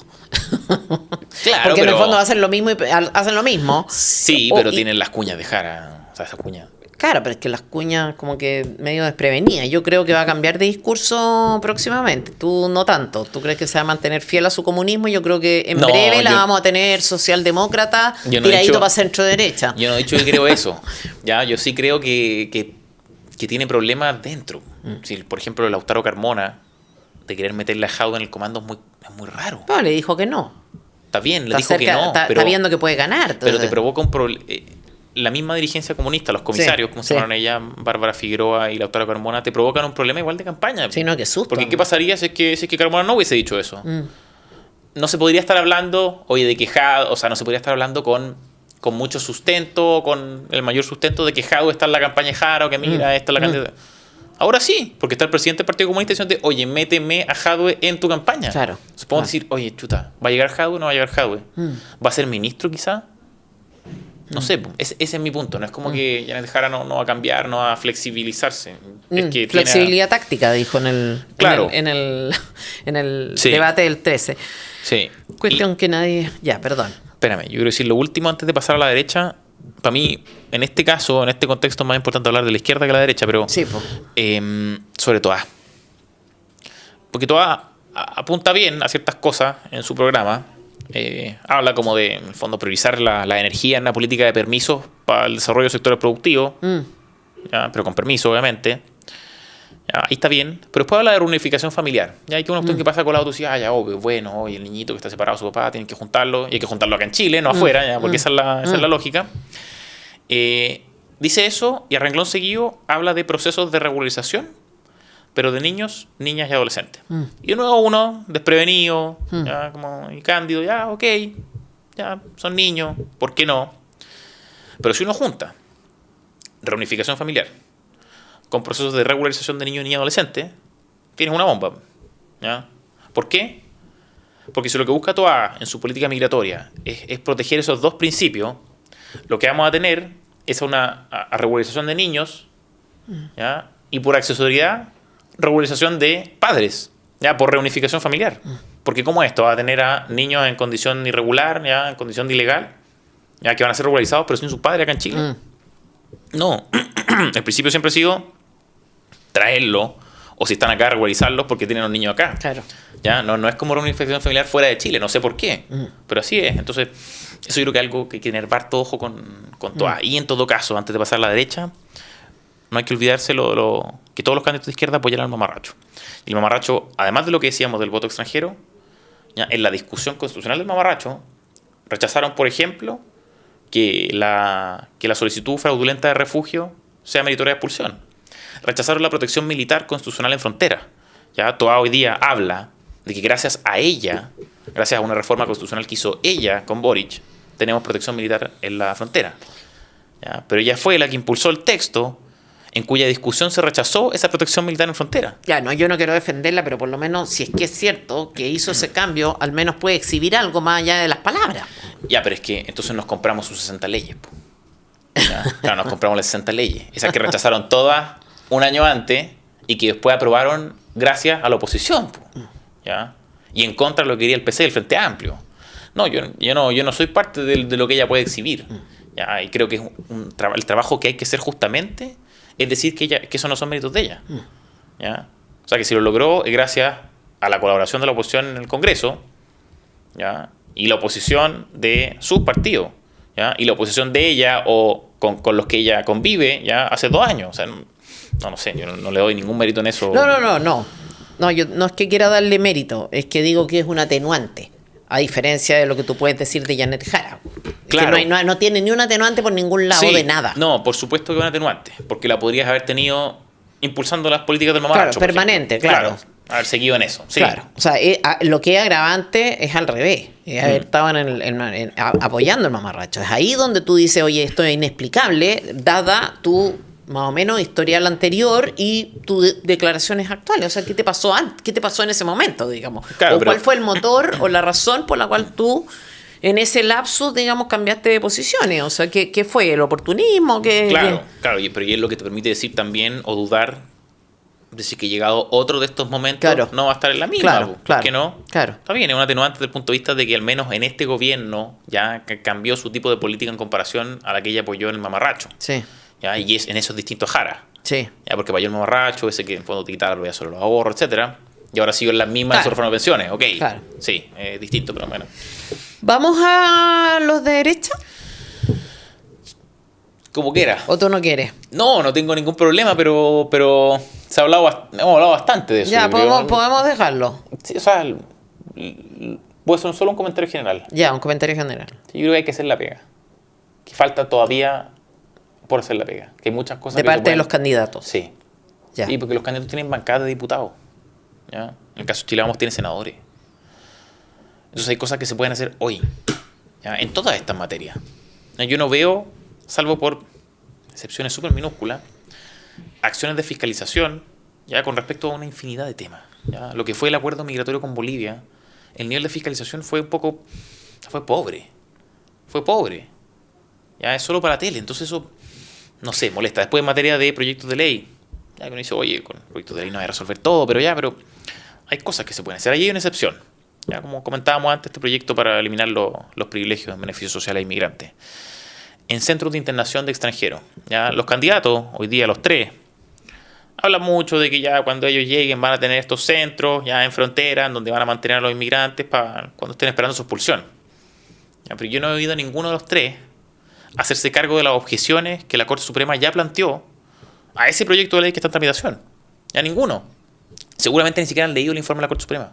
Speaker 2: Claro,
Speaker 1: porque en el
Speaker 2: pero-
Speaker 1: fondo hacen lo mismo y hacen lo mismo.
Speaker 2: Sí,
Speaker 1: O-
Speaker 2: pero
Speaker 1: y-
Speaker 2: tienen las cuñas de Jara, o sea, esa cuña.
Speaker 1: Claro, pero es que las cuñas como que medio desprevenidas. Yo creo que va a cambiar de discurso próximamente. Tú no tanto. ¿Tú crees que se va a mantener fiel a su comunismo? Yo creo que en
Speaker 2: No,
Speaker 1: breve la
Speaker 2: yo-
Speaker 1: vamos a tener socialdemócrata,
Speaker 2: Yo no he
Speaker 1: tiradito
Speaker 2: dicho-
Speaker 1: para centro derecha.
Speaker 2: Yo no he dicho que creo eso. Ya, yo sí creo que tiene problemas dentro. Si, por ejemplo, Lautaro Carmona, de querer meterle a Jaude en el comando es muy raro.
Speaker 1: No, le dijo que no.
Speaker 2: Está bien, le
Speaker 1: Está
Speaker 2: dijo
Speaker 1: cerca,
Speaker 2: que no,
Speaker 1: está,
Speaker 2: pero,
Speaker 1: está viendo que puede ganar.
Speaker 2: pero te provoca un problema. La misma dirigencia comunista, los comisarios,
Speaker 1: Sí,
Speaker 2: como se
Speaker 1: sí.
Speaker 2: llamaron ella, Bárbara Figueroa y Lautaro Carmona, te provocan un problema igual de campaña.
Speaker 1: Sí, no, qué susto.
Speaker 2: Porque ¿qué pasaría si es que Carmona no hubiese dicho eso? No se podría estar hablando, oye, de que Jaude, o sea, no se podría estar hablando con mucho sustento, con el mayor sustento de que Jaude está en la campaña de Jara o que mira, esta es la candidata. Ahora sí, porque está el presidente del Partido Comunista diciendo, oye, méteme a Jadwe en tu campaña.
Speaker 1: Claro.
Speaker 2: Entonces
Speaker 1: Claro.
Speaker 2: podemos decir, oye, chuta, ¿va a llegar Jadwe o no va a llegar Jadwe? ¿Va a ser ministro quizá? No sé, ese es mi punto. No es como que Janet Jara no va a cambiar, no va a flexibilizarse. Es que
Speaker 1: Flexibilidad táctica, dijo
Speaker 2: Claro.
Speaker 1: en el
Speaker 2: Sí.
Speaker 1: debate del 13.
Speaker 2: Sí.
Speaker 1: Cuestión que nadie... Ya, perdón.
Speaker 2: Espérame, yo quiero decir lo último antes de pasar a la derecha. Para mí, en este caso, en este contexto, es más importante hablar de la izquierda que de la derecha, pero
Speaker 1: Sí, pues.
Speaker 2: sobre Toa. Porque Toa apunta bien a ciertas cosas en su programa. Habla como de, en el fondo, priorizar la energía en la política de permisos para el desarrollo de sectores productivos, ¿ya? Pero con permiso, obviamente. Ya, ahí está bien, pero después habla de reunificación familiar. Ya hay que una cuestión que pasa con la auto, ya, obvio, bueno, oye, el niñito que está separado de su papá, tienen que juntarlo, y hay que juntarlo acá en Chile, no afuera, ya, porque esa es la lógica. Dice eso, y a renglón seguido habla de procesos de regularización, pero de niños, niñas y adolescentes. Y de nuevo uno, desprevenido, ya, como y cándido, ya, ok, ya, son niños, ¿por qué no? Pero si uno junta reunificación familiar con procesos de regularización de niños y niñas adolescentes, tienes una bomba. ¿Ya? ¿Por qué? Porque si lo que busca Toa en su política migratoria es proteger esos dos principios, lo que vamos a tener es a regularización de niños, ¿ya? Y por accesoriedad, regularización de padres, ¿ya? Por reunificación familiar. Porque ¿cómo esto? Va a tener a niños en condición irregular, ¿ya? En condición de ilegal, ¿ya? Que van a ser regularizados pero sin su padre acá en Chile. No. El principio siempre ha sido traerlo, o si están acá, regularizarlos porque tienen a un niño acá.
Speaker 1: Claro.
Speaker 2: ¿Ya? No es como reunificación familiar fuera de Chile, no sé por qué, pero así es. Entonces, eso yo creo que es algo que hay que tener harto ojo con Toa. Y en todo caso, antes de pasar a la derecha, no hay que olvidarse que todos los candidatos de izquierda apoyan al mamarracho. Y el mamarracho, además de lo que decíamos del voto extranjero, ¿ya? En la discusión constitucional del mamarracho, rechazaron, por ejemplo, que la solicitud fraudulenta de refugio sea meritoria de expulsión. Rechazaron la protección militar constitucional en frontera. Ya Toa hoy día habla de que gracias a ella, gracias a una reforma constitucional que hizo ella con Boric, tenemos protección militar en la frontera. ¿Ya? Pero ella fue la que impulsó el texto en cuya discusión se rechazó esa protección militar en frontera.
Speaker 1: Ya, no, yo no quiero defenderla, pero por lo menos, si es que es cierto que hizo ese cambio, al menos puede exhibir algo más allá de las palabras.
Speaker 2: Ya, pero es que entonces nos compramos sus 60 leyes. Po. Claro, nos compramos las 60 leyes. Esas que rechazaron todas un año antes y que después aprobaron gracias a la oposición. Po. ¿Ya? Y en contra de lo que quería el PC y el Frente Amplio. No, yo no soy parte de lo que ella puede exhibir. ¿Ya? Y creo que es el trabajo que hay que hacer justamente es decir que esos no son méritos de ella. ¿Ya? O sea, que si lo logró es gracias a la colaboración de la oposición en el Congreso, ¿ya? Y la oposición de su partido, ¿ya? Y la oposición de ella o con los que ella convive ya hace 2 años. O sea, no sé, yo no le doy ningún mérito en eso.
Speaker 1: No, yo no es que quiera darle mérito, es que digo que es un atenuante, a diferencia de lo que tú puedes decir de Janet Jara.
Speaker 2: Claro.
Speaker 1: Que no tiene ni un atenuante por ningún lado de nada.
Speaker 2: No, por supuesto que es un atenuante, porque la podrías haber tenido impulsando las políticas del mamarracho.
Speaker 1: Claro, permanente, claro.
Speaker 2: Haber seguido en eso. Sí.
Speaker 1: Claro, o sea, lo que es agravante es al revés, es haber estado apoyando el mamarracho. Es ahí donde tú dices, oye, esto es inexplicable, dada tu más o menos historial anterior y tus declaraciones actuales. O sea, ¿qué te pasó antes? ¿Qué te pasó en ese momento, digamos?
Speaker 2: Claro,
Speaker 1: ¿cuál fue el motor o la razón por la cual tú en ese lapsus, digamos, cambiaste de posiciones? O sea, ¿qué fue? ¿El oportunismo?
Speaker 2: Claro, pero y es lo que te permite decir también o dudar de si que llegado otro de estos momentos no va a estar en la misma. ¿Por qué no?
Speaker 1: Claro.
Speaker 2: Está bien, es un atenuante desde el punto de vista de que al menos en este gobierno ya cambió su tipo de política en comparación a la que ella apoyó en el mamarracho.
Speaker 1: Sí.
Speaker 2: ¿Ya? Y es en esos distintos Jara.
Speaker 1: Sí.
Speaker 2: ¿Ya? Porque apoyó el mamarracho, ese que en fondo te quitaba ya solo los ahorros, etcétera. Y ahora sigo en las mismas de su reforma de pensiones. Ok.
Speaker 1: Claro.
Speaker 2: Sí, distinto, pero bueno.
Speaker 1: ¿Vamos a los de derecha?
Speaker 2: Como quiera.
Speaker 1: ¿O tú no quieres?
Speaker 2: No tengo ningún problema, pero hemos hablado bastante de eso.
Speaker 1: Ya, podemos dejarlo.
Speaker 2: Sí, o sea, voy a hacer solo un comentario general.
Speaker 1: Ya, un comentario general.
Speaker 2: Yo creo que hay que hacer la pega. Que falta todavía por hacer la pega. Que hay muchas cosas
Speaker 1: de parte de los candidatos.
Speaker 2: Sí.
Speaker 1: Ya.
Speaker 2: Y porque los candidatos tienen bancada de diputados. ¿Ya? En el caso de Chile Vamos tiene senadores. Entonces hay cosas que se pueden hacer hoy. ¿Ya? En todas estas materias. Yo no veo, salvo por excepciones súper minúsculas, acciones de fiscalización ya con respecto a una infinidad de temas. ¿Ya? Lo que fue el acuerdo migratorio con Bolivia, el nivel de fiscalización fue pobre. Fue pobre. Ya es solo para tele. Entonces eso, no sé, molesta. Después en materia de proyectos de ley, ya que uno dice, oye, con proyectos de ley no hay a resolver todo, pero hay cosas que se pueden hacer. Ahí hay una excepción. Ya como comentábamos antes, este proyecto para eliminar los privilegios en beneficios sociales a inmigrantes. En centros de internación de extranjeros. ¿Ya? Los candidatos, hoy día los 3, hablan mucho de que ya cuando ellos lleguen van a tener estos centros ya en frontera, donde van a mantener a los inmigrantes para cuando estén esperando su expulsión. ¿Ya? Pero yo no he oído a ninguno de los 3 hacerse cargo de las objeciones que la Corte Suprema ya planteó a ese proyecto de ley que está en tramitación. Ya ninguno. Seguramente ni siquiera han leído el informe de la Corte Suprema.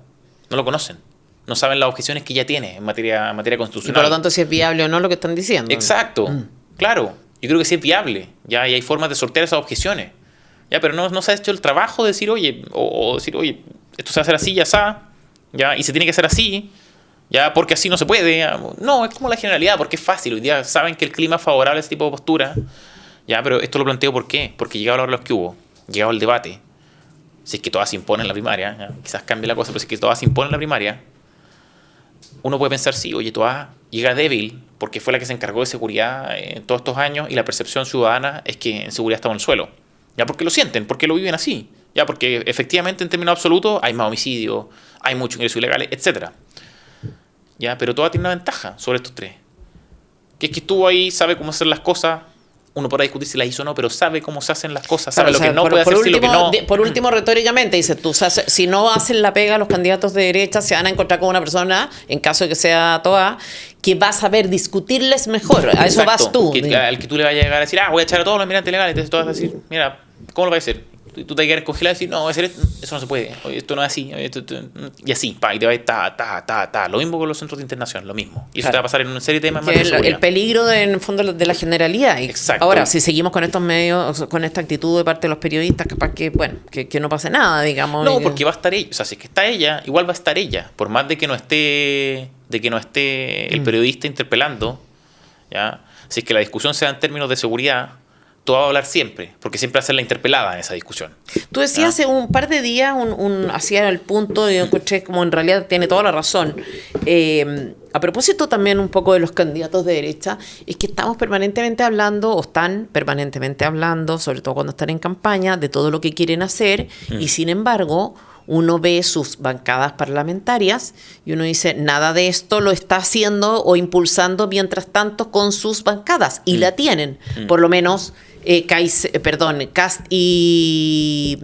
Speaker 2: No lo conocen. No saben las objeciones que ya tiene en materia constitucional.
Speaker 1: Y por lo tanto, si es viable o no lo que están diciendo.
Speaker 2: Exacto. Claro. Yo creo que sí es viable. Ya, y hay formas de sortear esas objeciones. Ya, pero no se ha hecho el trabajo de decir, oye, o decir, oye, esto se va a hacer así, ya está. Ya, y se tiene que hacer así. Ya, porque así no se puede. Ya. No, es como la generalidad, porque es fácil. Hoy día saben que el clima es favorable a ese tipo de postura. Ya, pero esto lo planteo ¿por qué? Porque llegado la hora de los que hubo, llegado el debate, si es que todas se imponen en la primaria, ¿ya? Quizás cambie la cosa, pero si es que todas se imponen en la primaria, uno puede pensar, sí, oye, todas llega débil, porque fue la que se encargó de seguridad en todos estos años, y la percepción ciudadana es que en seguridad estamos en el suelo. Ya, porque lo sienten, porque lo viven así. Ya, porque efectivamente en términos absolutos hay más homicidios, hay muchos ingresos ilegales, etc. Ya, pero todas tienen una ventaja sobre estos tres. Que es que estuvo ahí, sabe cómo hacer las cosas. Uno podrá discutir si las hizo o no, pero sabe cómo se hacen las cosas, sabe
Speaker 1: Claro,
Speaker 2: lo que no puede hacer,
Speaker 1: último,
Speaker 2: lo que no.
Speaker 1: por último, retóricamente, dices tú, o sea, si no hacen la pega los candidatos de derecha, se van a encontrar con una persona, en caso de que sea Toa, que va a saber discutirles mejor. A eso
Speaker 2: Exacto,
Speaker 1: vas tú.
Speaker 2: Al que tú le vayas a llegar a decir, voy a echar a todos los migrantes legales, entonces tú vas a decir, mira, ¿cómo lo vas a hacer? Tú te quedas congelado y decir, no, eso no se puede, oye, esto no es así, oye, y así, y te va a ir Lo mismo con los centros de internación, lo mismo. Y eso te va a pasar en una serie de temas más de seguridad.
Speaker 1: El peligro, en el fondo, de la generalidad.
Speaker 2: Exacto.
Speaker 1: Ahora, si seguimos con estos medios, con esta actitud de parte de los periodistas, capaz que, bueno, que no pase nada, digamos.
Speaker 2: No, porque va a estar ella, o sea, si es que está ella, igual va a estar ella, por más de que no esté el periodista interpelando, ¿ya? Si es que la discusión se da en términos de seguridad, todo va a hablar siempre, porque siempre va a ser la interpelada en esa discusión.
Speaker 1: Tú decías hace un par de días, hacía el punto, y yo encontré como en realidad tiene toda la razón. A propósito también un poco de los candidatos de derecha, es que estamos permanentemente hablando, o están permanentemente hablando, sobre todo cuando están en campaña, de todo lo que quieren hacer, y sin embargo, uno ve sus bancadas parlamentarias y uno dice, nada de esto lo está haciendo o impulsando mientras tanto con sus bancadas, y la tienen, por lo menos Kast y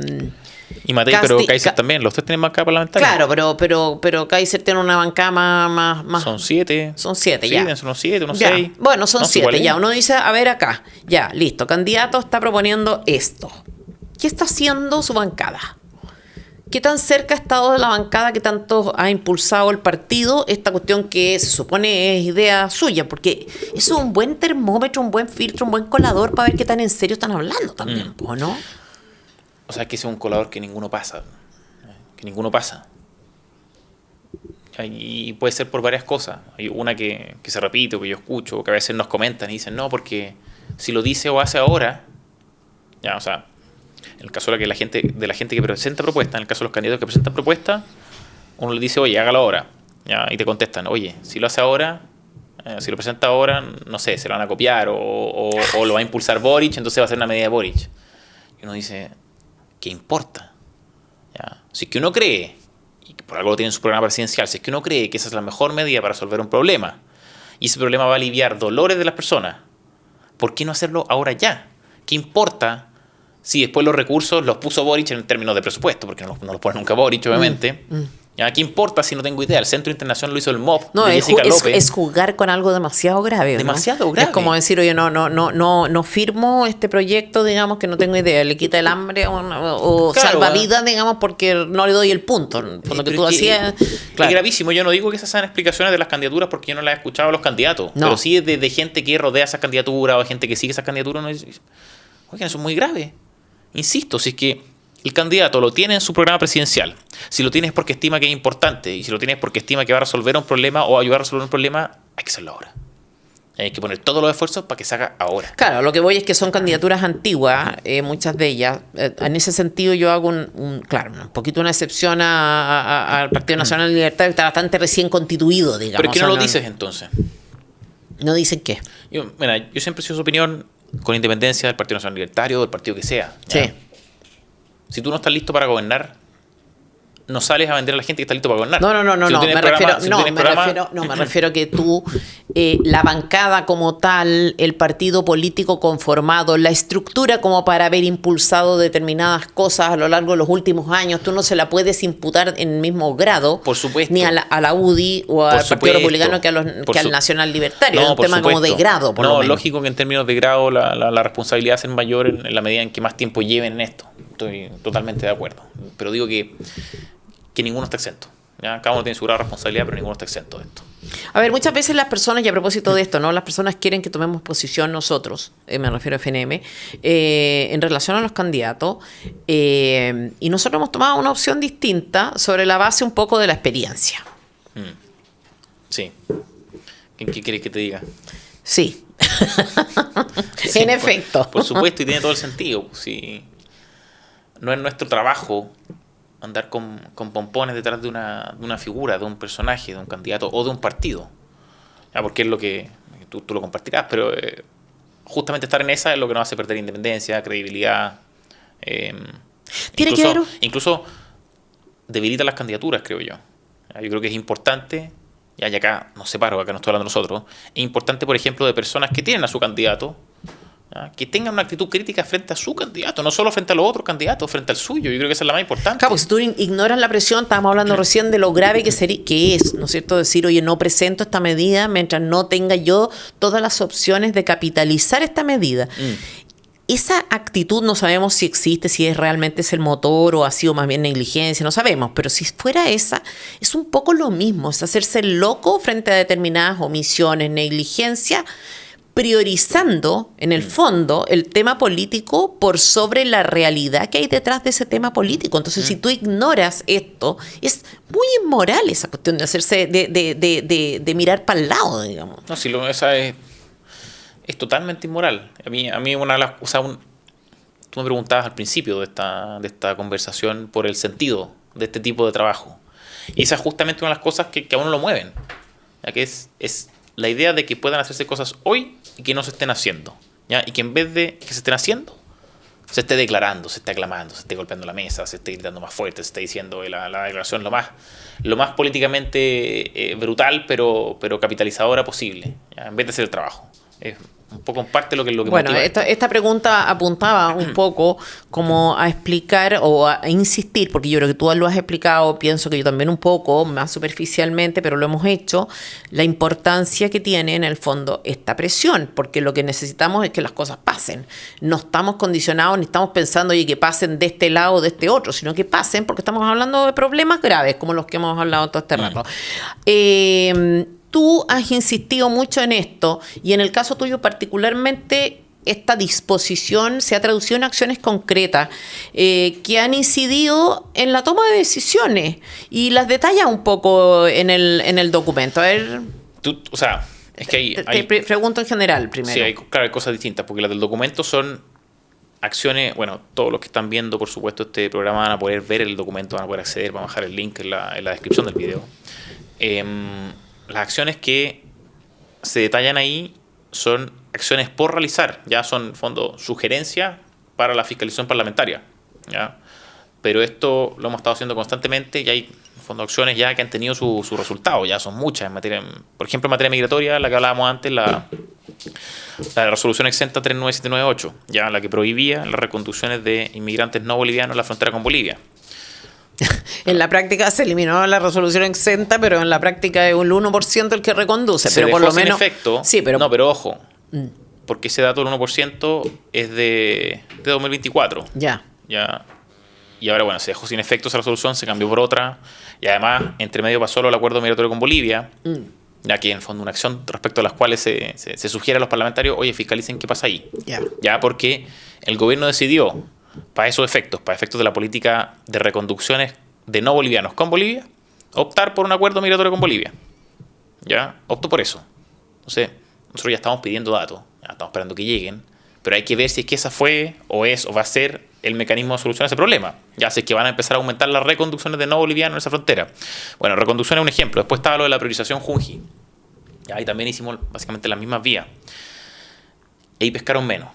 Speaker 2: Matei, pero Kaiser también, los tres tienen bancada parlamentaria.
Speaker 1: Claro, pero Kaiser tiene una bancada más.
Speaker 2: Son 7.
Speaker 1: Son 7,
Speaker 2: sí,
Speaker 1: ya.
Speaker 2: Son unos 7, unos
Speaker 1: ya.
Speaker 2: 6.
Speaker 1: Bueno, son 7, ya.
Speaker 2: ¿eh?
Speaker 1: Uno dice, a ver acá, ya, listo. Candidato está proponiendo esto. ¿Qué está haciendo su bancada? ¿Qué tan cerca ha estado de la bancada? ¿Qué tanto ha impulsado el partido esta cuestión que se supone es idea suya? Porque eso es un buen termómetro, un buen filtro, un buen colador para ver qué tan en serio están hablando también, ¿no?
Speaker 2: O sea, que ese es un colador que ninguno pasa. Que ninguno pasa. Y puede ser por varias cosas. Hay una que se repite, o que yo escucho, o que a veces nos comentan y dicen, no, porque si lo dice o hace ahora, ya, o sea, en el caso de la gente que presenta propuestas, en el caso de los candidatos que presentan propuestas, uno le dice, oye, hágalo ahora. ¿Ya? Y te contestan, oye, si lo hace ahora, si lo presenta ahora, no sé, se lo van a copiar o lo va a impulsar Boric, entonces va a ser una medida de Boric. Y uno dice, ¿qué importa? ¿Ya? Si es que uno cree, y por algo lo tiene en su programa presidencial, si es que uno cree que esa es la mejor medida para resolver un problema, y ese problema va a aliviar dolores de las personas, ¿por qué no hacerlo ahora ya? ¿Qué importa si después los recursos los puso Boric en términos de presupuesto? Porque no los pone nunca Boric, obviamente. ¿Ya? ¿Qué importa si no tengo idea? El Centro Internacional lo hizo el MOP de Jessica López.
Speaker 1: Es jugar con algo demasiado grave, ¿no?
Speaker 2: Demasiado grave.
Speaker 1: Es como decir, oye, no firmo este proyecto, digamos, que no tengo idea. Le quita el hambre o
Speaker 2: claro,
Speaker 1: salva vidas, digamos, porque no le doy el punto. Por lo que tú hacías.
Speaker 2: Claro. Es gravísimo. Yo no digo que esas sean explicaciones de las candidaturas porque yo no las he escuchado a los candidatos. No. Pero sí de gente que rodea esas candidaturas o gente que sigue esas candidaturas. Oigan, eso es muy grave. Insisto, si es que el candidato lo tiene en su programa presidencial, si lo tiene es porque estima que es importante, y si lo tiene es porque estima que va a resolver un problema o ayudar a resolver un problema, hay que hacerlo ahora. Hay que poner todos los esfuerzos para que se haga ahora.
Speaker 1: Claro, lo que voy es que son candidaturas antiguas, muchas de ellas. En ese sentido yo hago un poquito una excepción al Partido Nacional Libertario, que está bastante recién constituido, digamos.
Speaker 2: ¿Pero es que no lo dices entonces?
Speaker 1: ¿No dicen qué?
Speaker 2: Yo siempre he sido su opinión con independencia del Partido Nacional Libertario o del partido que sea. ¿Ya?
Speaker 1: Sí.
Speaker 2: Si tú no estás listo para gobernar, no sales a vender a la gente que está listo para gobernar.
Speaker 1: Me refiero a que tú, la bancada como tal, el partido político conformado, la estructura como para haber impulsado determinadas cosas a lo largo de los últimos años, tú no se la puedes imputar en el mismo grado,
Speaker 2: por supuesto,
Speaker 1: ni a la UDI o al Partido Republicano que al Nacional Libertario. Es un tema como de grado, por lo menos.
Speaker 2: Lógico que en términos de grado la responsabilidad es mayor en la medida en que más tiempo lleven en esto. Estoy totalmente de acuerdo. Pero digo que ninguno está exento. ¿Ya? Cada uno tiene su gran responsabilidad, pero ninguno está exento de esto.
Speaker 1: A ver, muchas veces las personas, y a propósito de esto, ¿no? Las personas quieren que tomemos posición nosotros, me refiero a FNM, en relación a los candidatos, y nosotros hemos tomado una opción distinta sobre la base un poco de la experiencia.
Speaker 2: Sí. ¿Qué quieres que te diga?
Speaker 1: Sí.
Speaker 2: Sí,
Speaker 1: En efecto.
Speaker 2: Por supuesto, y tiene todo el sentido. Sí. No es nuestro trabajo andar con pompones detrás de una figura, de un personaje, de un candidato o de un partido. Ya, porque es lo que tú lo compartirás, pero justamente estar en esa es lo que nos hace perder independencia, credibilidad.
Speaker 1: Tiene que ver...
Speaker 2: Incluso debilita las candidaturas, creo yo. Ya, yo creo que es importante, y acá nos separo, acá no estoy hablando de nosotros, es importante, por ejemplo, de personas que tienen a su candidato, ¿ya? Que tengan una actitud crítica frente a su candidato, no solo frente a los otros candidatos, frente al suyo. Yo creo que esa es la más importante.
Speaker 1: Claro, porque si tú ignoras la presión, estábamos hablando recién de lo grave que es, ¿no es cierto? Decir, oye, no presento esta medida mientras no tenga yo todas las opciones de capitalizar esta medida. Esa actitud no sabemos si existe, si es realmente es el motor o ha sido más bien negligencia, no sabemos, pero si fuera esa, es un poco lo mismo, es hacerse loco frente a determinadas omisiones, negligencia, priorizando en el fondo el tema político por sobre la realidad que hay detrás de ese tema político. Entonces, si tú ignoras esto, es muy inmoral esa cuestión de hacerse, de mirar para el lado, digamos.
Speaker 2: No, si esa es totalmente inmoral. A mí una de las... O sea, tú me preguntabas al principio de esta conversación por el sentido de este tipo de trabajo. Y esa es justamente una de las cosas que a uno lo mueven. ¿Ya? Que es la idea de que puedan hacerse cosas hoy y que no se estén haciendo. ¿Ya? Y que en vez de que se estén haciendo, se esté declarando, se esté aclamando, se esté golpeando la mesa, se esté gritando más fuerte, se esté diciendo la declaración lo más políticamente brutal, pero capitalizadora posible. ¿Ya? En vez de hacer el trabajo. Es un poco en parte lo que
Speaker 1: bueno,
Speaker 2: motiva.
Speaker 1: esta pregunta apuntaba un poco como a explicar o a insistir, porque yo creo que tú lo has explicado, pienso que yo también un poco, más superficialmente, pero lo hemos hecho, la importancia que tiene en el fondo esta presión, porque lo que necesitamos es que las cosas pasen. No estamos condicionados ni estamos pensando, oye, que pasen de este lado o de este otro, sino que pasen porque estamos hablando de problemas graves, como los que hemos hablado todo este rato. Tú has insistido mucho en esto y en el caso tuyo particularmente esta disposición se ha traducido en acciones concretas que han incidido en la toma de decisiones y las detallas un poco en el documento. A ver,
Speaker 2: O sea, es que hay
Speaker 1: te pregunto en general primero.
Speaker 2: Sí, hay cosas distintas, porque las del documento son acciones, bueno, todos los que están viendo, por supuesto, este programa van a poder ver el documento, van a poder acceder, van a bajar el link en la descripción del video. Las acciones que se detallan ahí son acciones por realizar, ya son, en fondo, sugerencias para la fiscalización parlamentaria, ¿ya? Pero esto lo hemos estado haciendo constantemente y hay, en fondo, acciones ya que han tenido su resultado, ya son muchas, en materia, por ejemplo, en materia migratoria, la que hablábamos antes, la resolución exenta 39798, ya la que prohibía las reconducciones de inmigrantes no bolivianos en la frontera con Bolivia.
Speaker 1: En la práctica se eliminó la resolución exenta, pero en la práctica es un 1% el que reconduce.
Speaker 2: Se
Speaker 1: pero
Speaker 2: dejó
Speaker 1: por lo
Speaker 2: sin
Speaker 1: menos.
Speaker 2: efecto.
Speaker 1: Sí, pero.
Speaker 2: No, pero ojo. Porque ese dato del 1% es de 2024.
Speaker 1: Ya.
Speaker 2: Y ahora, bueno, se dejó sin efecto esa resolución, se cambió por otra. Y además, entre medio pasó el acuerdo migratorio con Bolivia. Ya que en fondo una acción respecto a las cuales se sugiere a los parlamentarios, oye, fiscalicen qué pasa ahí. Ya porque el gobierno decidió, para esos efectos, para efectos de la política de reconducciones de no bolivianos con Bolivia, optar por un acuerdo migratorio con Bolivia. ¿Ya? Optó por eso. Entonces, nosotros ya estamos pidiendo datos, ya estamos esperando que lleguen, pero hay que ver si es que esa fue, o es, o va a ser el mecanismo de solucionar ese problema. Ya sé que van a empezar a aumentar las reconducciones de no bolivianos en esa frontera. Bueno, reconducción es un ejemplo. Después estaba lo de la priorización Junji. Ya, ahí también hicimos básicamente las mismas vías. Y ahí pescaron menos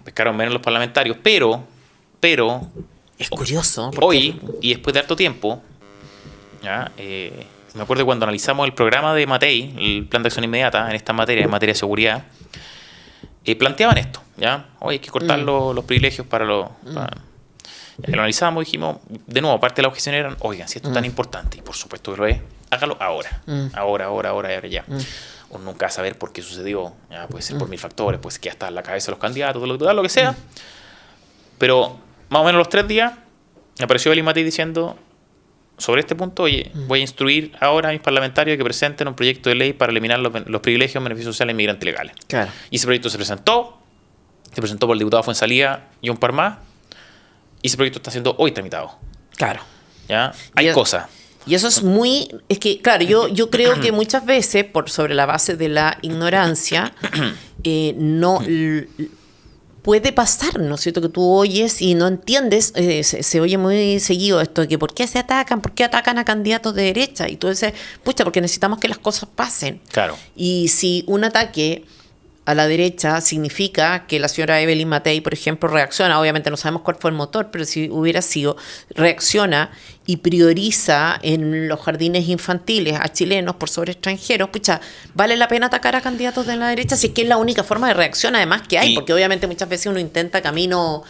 Speaker 2: los parlamentarios, pero
Speaker 1: Es curioso.
Speaker 2: Hoy, y después de harto tiempo, ¿ya? Me acuerdo cuando analizamos el programa de Matei, el plan de acción inmediata en esta materia, en materia de seguridad, planteaban esto, ¿ya? Hoy hay que cortar los privilegios para los... Ya lo analizamos y dijimos, de nuevo, parte de la objeción eran, oigan, si esto es tan importante, y por supuesto que lo es, hágalo ahora. Ahora ya. Uno nunca va a saber por qué sucedió, ya puede ser por 1000 factores, pues que ya está en la cabeza de los candidatos, lo que sea. Pero más o menos los 3 días apareció Belín Matei diciendo, sobre este punto, oye, voy a instruir ahora a mis parlamentarios que presenten un proyecto de ley para eliminar los privilegios y beneficios sociales de inmigrantes ilegales.
Speaker 1: Claro.
Speaker 2: Y ese proyecto se presentó por el diputado Fuenzalía y un par más, y ese proyecto está siendo hoy tramitado.
Speaker 1: Claro.
Speaker 2: ¿Ya? Hay cosas.
Speaker 1: Y eso es muy... Es que, claro, yo creo que muchas veces, sobre la base de la ignorancia, no... puede pasar, ¿no es cierto? Que tú oyes y no entiendes, se oye muy seguido esto de que ¿por qué atacan a candidatos de derecha? Y tú dices, pucha, porque necesitamos que las cosas pasen.
Speaker 2: Claro.
Speaker 1: Y si un ataque a la derecha significa que la señora Evelyn Matei, por ejemplo, reacciona, obviamente no sabemos cuál fue el motor, pero si hubiera sido, reacciona y prioriza en los jardines infantiles a chilenos por sobre extranjeros, pucha, ¿vale la pena atacar a candidatos de la derecha? Si es que es la única forma de reacción además que hay, porque obviamente muchas veces uno intenta caminos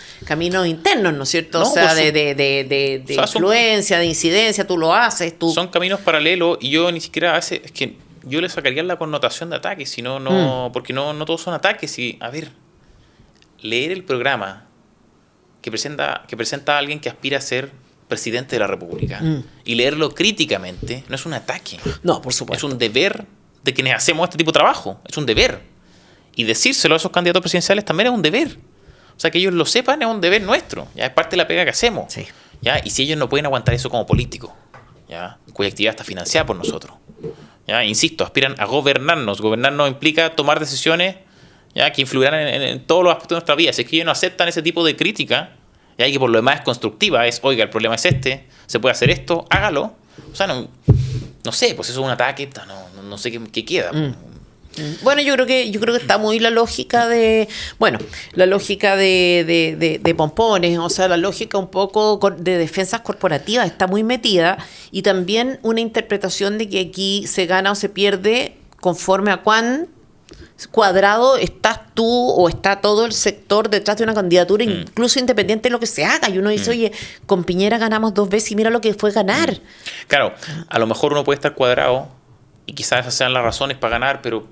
Speaker 1: internos, ¿no es cierto?
Speaker 2: No,
Speaker 1: o sea,
Speaker 2: pues,
Speaker 1: de influencia, de incidencia, tú lo haces.
Speaker 2: Son caminos paralelos y yo ni siquiera es que yo le sacaría la connotación de ataque, porque no todos son ataques. Y, a ver, leer el programa que presenta a alguien que aspira a ser presidente de la República y leerlo críticamente no es un ataque.
Speaker 1: No, por supuesto.
Speaker 2: Es un deber de quienes hacemos este tipo de trabajo. Es un deber. Y decírselo a esos candidatos presidenciales también es un deber. O sea, que ellos lo sepan es un deber nuestro. Ya es parte de la pega que hacemos.
Speaker 1: Sí.
Speaker 2: ¿Ya? Y si ellos no pueden aguantar eso como políticos, ¿ya? Cuya actividad está financiada por nosotros. ¿Ya? Insisto, aspiran a gobernarnos. Gobernarnos implica tomar decisiones, ¿ya? Que influirán en todos los aspectos de nuestra vida. Si es que ellos no aceptan ese tipo de crítica, ¿ya? Y que por lo demás es constructiva, oiga, el problema es este, se puede hacer esto, hágalo. O sea, no sé, pues eso es un ataque, no sé qué queda.
Speaker 1: Bueno, yo creo que está muy la lógica de pompones, o sea, la lógica un poco de defensas corporativas está muy metida, y también una interpretación de que aquí se gana o se pierde conforme a cuán cuadrado estás tú o está todo el sector detrás de una candidatura, incluso independiente de lo que se haga. Y uno dice, oye, con Piñera ganamos 2 veces y mira lo que fue ganar.
Speaker 2: Claro, a lo mejor uno puede estar cuadrado y quizás esas sean las razones para ganar, pero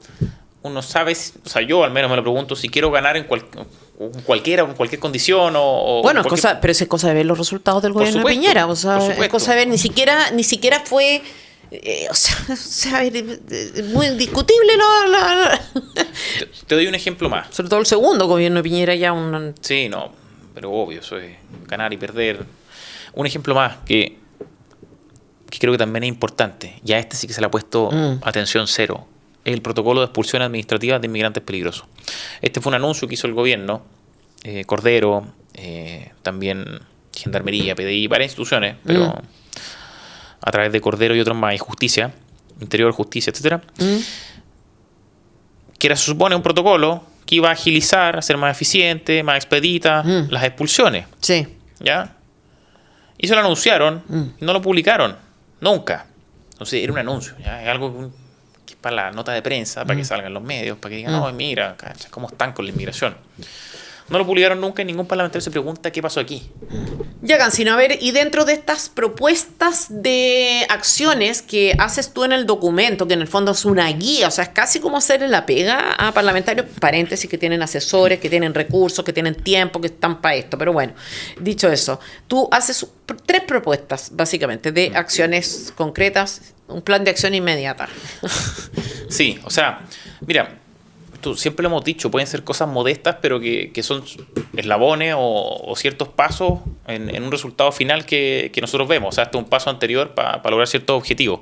Speaker 2: uno sabe, o sea, yo al menos me lo pregunto, si quiero ganar en cualquier condición o
Speaker 1: bueno, pero es cosa de ver los resultados del gobierno de Piñera, o sea, es cosa de ver, ni siquiera fue o sea, muy discutible
Speaker 2: Te doy un ejemplo más.
Speaker 1: Sobre todo el segundo gobierno de Piñera ya
Speaker 2: Sí, no, pero obvio, eso es ganar y perder. Un ejemplo más que creo que también es importante, ya este sí que se le ha puesto atención cero, es el protocolo de expulsión administrativa de inmigrantes peligrosos. Este fue un anuncio que hizo el gobierno, Cordero, también Gendarmería, PDI, varias instituciones, pero a través de Cordero y otros más, y Justicia, Interior, Justicia, etcétera, que era, se supone, un protocolo que iba a agilizar, a ser más eficiente, más expedita las expulsiones.
Speaker 1: Sí.
Speaker 2: ¿Ya? Y se lo anunciaron y no lo publicaron. Nunca. Entonces era un anuncio. ¿Ya? Es algo que es para la nota de prensa, para que salgan los medios, para que digan, no, mira, cacha, ¿cómo están con la inmigración? No lo publicaron nunca y ningún parlamentario se pregunta qué pasó aquí.
Speaker 1: Ya, Cancino, a ver, y dentro de estas propuestas de acciones que haces tú en el documento, que en el fondo es una guía, o sea, es casi como hacerle la pega a parlamentarios, paréntesis, que tienen asesores, que tienen recursos, que tienen tiempo, que están para esto, pero bueno, dicho eso, tú haces 3 propuestas, básicamente, de acciones concretas, un plan de acción inmediata.
Speaker 2: Sí, o sea, mira, siempre lo hemos dicho, pueden ser cosas modestas, pero que son eslabones o ciertos pasos en un resultado final que nosotros vemos. O sea, este es un paso anterior para lograr ciertos objetivos.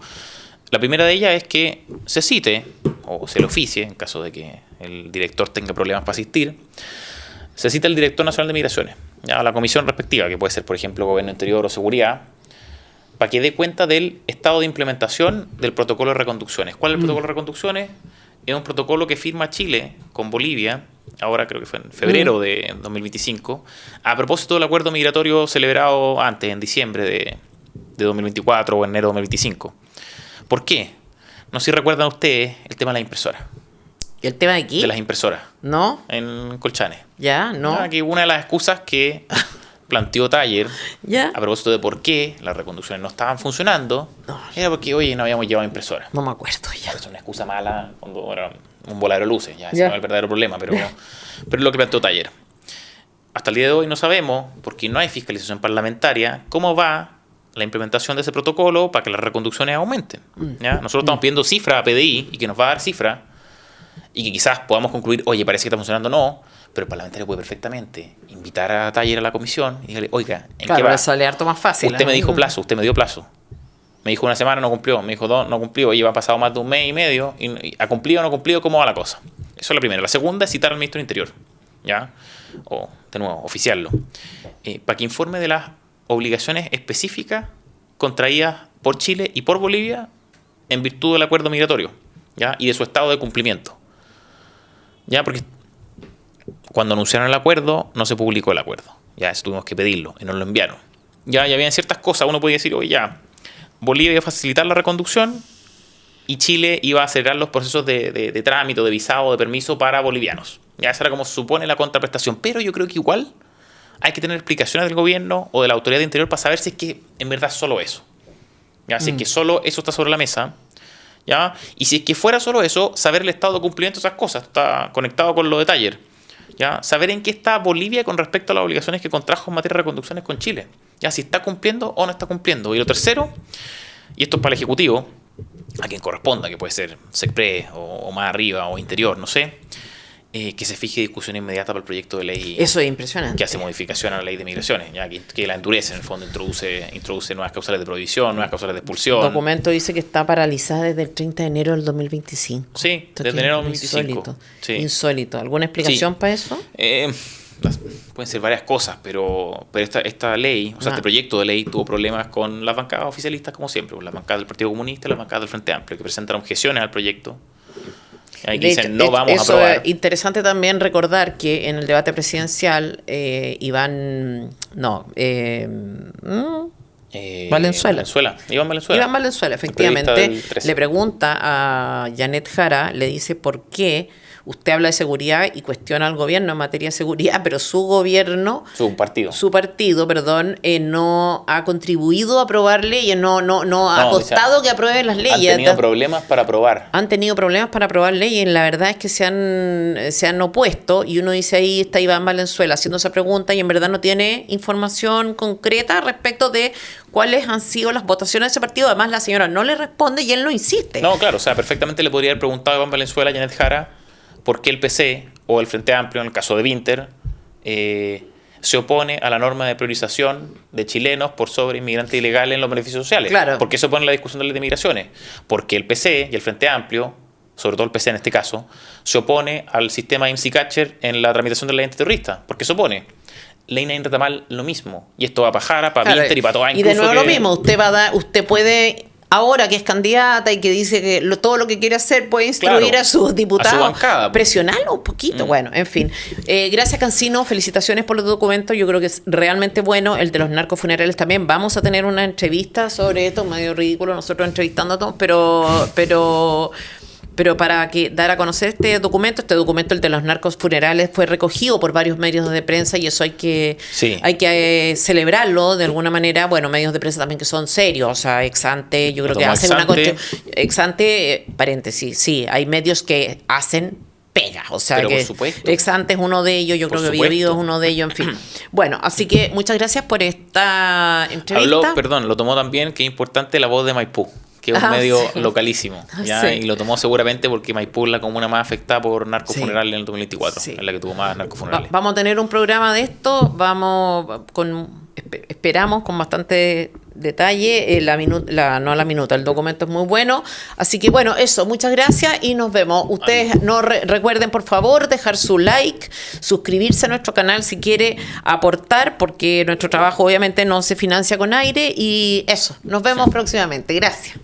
Speaker 2: La primera de ellas es que se cite, o se le oficie, en caso de que el director tenga problemas para asistir, se cita al director nacional de migraciones, a la comisión respectiva, que puede ser, por ejemplo, Gobierno Interior o Seguridad, para que dé cuenta del estado de implementación del protocolo de reconducciones. ¿Cuál es el protocolo de reconducciones? Es un protocolo que firma Chile con Bolivia, ahora creo que fue en febrero de 2025, a propósito del acuerdo migratorio celebrado antes, en diciembre de 2024 o enero de 2025. ¿Por qué? No sé si recuerdan ustedes el tema de las impresoras.
Speaker 1: ¿Y el tema de aquí?
Speaker 2: De las impresoras.
Speaker 1: ¿No?
Speaker 2: En Colchane.
Speaker 1: Ya, no.
Speaker 2: Aquí una de las excusas que planteó Taller,
Speaker 1: ¿ya?
Speaker 2: A propósito de por qué las reconducciones no estaban funcionando, era porque, oye, no habíamos llevado impresoras.
Speaker 1: No me acuerdo ya.
Speaker 2: Es una excusa mala cuando era un voladero de luces, ya ese no es el verdadero problema, pero es lo que planteó Taller. Hasta el día de hoy no sabemos, porque no hay fiscalización parlamentaria, cómo va la implementación de ese protocolo para que las reconducciones aumenten. ¿Ya? Nosotros estamos pidiendo cifra a PDI y que nos va a dar cifra y que quizás podamos concluir, oye, parece que está funcionando, no, pero el parlamentario puede perfectamente invitar a Taller a la comisión y decirle, oiga, ¿en qué va?
Speaker 1: Sale harto más fácil.
Speaker 2: Usted me dijo plazo, usted me dio plazo. Me dijo 1 semana, no cumplió. Me dijo 2, no cumplió. Y va pasado más de 1 mes y medio. Y ¿ha cumplido o no cumplido? ¿Cómo va la cosa? Eso es la primera. La segunda es citar al ministro del Interior. ¿Ya? O, de nuevo, oficiarlo. Para que informe de las obligaciones específicas contraídas por Chile y por Bolivia en virtud del acuerdo migratorio. ¿Ya? Y de su estado de cumplimiento. ¿Ya? Porque cuando anunciaron el acuerdo, no se publicó el acuerdo. Ya, eso tuvimos que pedirlo y nos lo enviaron. Ya habían ciertas cosas. Uno podía decir, oye, ya, Bolivia iba a facilitar la reconducción y Chile iba a acelerar los procesos de trámite, de visado, de permiso para bolivianos. Ya, esa era como se supone la contraprestación. Pero yo creo que igual hay que tener explicaciones del gobierno o de la autoridad de Interior para saber si es que en verdad es solo eso. Ya, si es que solo eso está sobre la mesa. ¿Ya? Y si es que fuera solo eso, saber el estado de cumplimiento de esas cosas. Está conectado con lo de Taller. ¿Ya? Saber en qué está Bolivia con respecto a las obligaciones que contrajo en materia de reconducciones con Chile. ¿Ya? Si está cumpliendo o no está cumpliendo. Y lo tercero, y esto es para el Ejecutivo, a quien corresponda, que puede ser SECPRE o más arriba o Interior, no sé, que se fije discusión inmediata para el proyecto de ley.
Speaker 1: Eso es impresionante.
Speaker 2: Que hace modificación a la ley de migraciones, ya que la endurece, en el fondo introduce nuevas causales de prohibición, nuevas causales de expulsión.
Speaker 1: El documento dice que está paralizada desde el 30 de enero del 2025.
Speaker 2: Sí, desde enero del 2025.
Speaker 1: Insólito.
Speaker 2: Sí.
Speaker 1: Insólito. ¿Alguna explicación para eso?
Speaker 2: Pueden ser varias cosas, pero esta ley, o sea, este proyecto de ley tuvo problemas con las bancadas oficialistas, como siempre, con las bancadas del Partido Comunista y las bancadas del Frente Amplio, que presentan objeciones al proyecto. Ahí dicen, no vamos a aprobar.
Speaker 1: Es interesante también recordar que en el debate presidencial, Iván Valenzuela.
Speaker 2: Iván
Speaker 1: Valenzuela, efectivamente, le pregunta a Janet Jara, le dice por qué usted habla de seguridad y cuestiona al gobierno en materia de seguridad, pero su partido, no ha contribuido a aprobar leyes, no ha costado que aprueben las leyes.
Speaker 2: Han tenido problemas para aprobar.
Speaker 1: Han tenido problemas para aprobar leyes, la verdad es que se han opuesto, y uno dice, ahí está Iván Valenzuela haciendo esa pregunta y en verdad no tiene información concreta respecto de cuáles han sido las votaciones de ese partido. Además, la señora no le responde y él no insiste.
Speaker 2: No, claro, o sea, perfectamente le podría haber preguntado a Iván Valenzuela, a Janet Jara, por qué el PC o el Frente Amplio, en el caso de Vinter, se opone a la norma de priorización de chilenos por sobre inmigrantes ilegales en los beneficios sociales.
Speaker 1: Claro.
Speaker 2: ¿Por qué se opone a la discusión de la ley de migraciones? Porque el PC y el Frente Amplio, sobre todo el PC en este caso, se opone al sistema IMSI-Catcher en la tramitación de la ley antiterrorista. ¿Por qué se opone? Leina Inratamal lo mismo. Y esto va para Jara, para Vinter y para todas.
Speaker 1: Y de nuevo lo mismo, usted puede... Ahora que es candidata y que dice que todo lo que quiere hacer puede instruir a sus diputados,
Speaker 2: a su bancada,
Speaker 1: presionarlo un poquito. Bueno, en fin. Gracias, Cancino. Felicitaciones por los documentos. Yo creo que es realmente bueno. El de los narcofunerales también. Vamos a tener una entrevista sobre esto. Medio ridículo nosotros entrevistando a todos, pero para dar a conocer este documento, el de los narcos funerales, fue recogido por varios medios de prensa y eso hay que celebrarlo de alguna manera. Bueno, medios de prensa también que son serios, o sea, ex ante, yo creo que hacen una ex ante, paréntesis, sí, hay medios que hacen pega, o sea, que ex ante es uno de ellos, yo creo que Video es uno de ellos, en fin. Bueno, así que muchas gracias por esta entrevista.
Speaker 2: Lo tomó también, que es importante, La Voz de Maipú, que es un medio localísimo, ¿ya? Sí. Y lo tomó seguramente porque Maipú es la comuna más afectada por narcofunerales en el 2024, es la que tuvo más narcofunerales.
Speaker 1: Vamos a tener un programa de esto, esperamos con bastante detalle, el documento es muy bueno, así que bueno, eso, muchas gracias y nos vemos. Ustedes recuerden por favor dejar su like, suscribirse a nuestro canal si quiere aportar, porque nuestro trabajo obviamente no se financia con aire, y eso, nos vemos próximamente, gracias.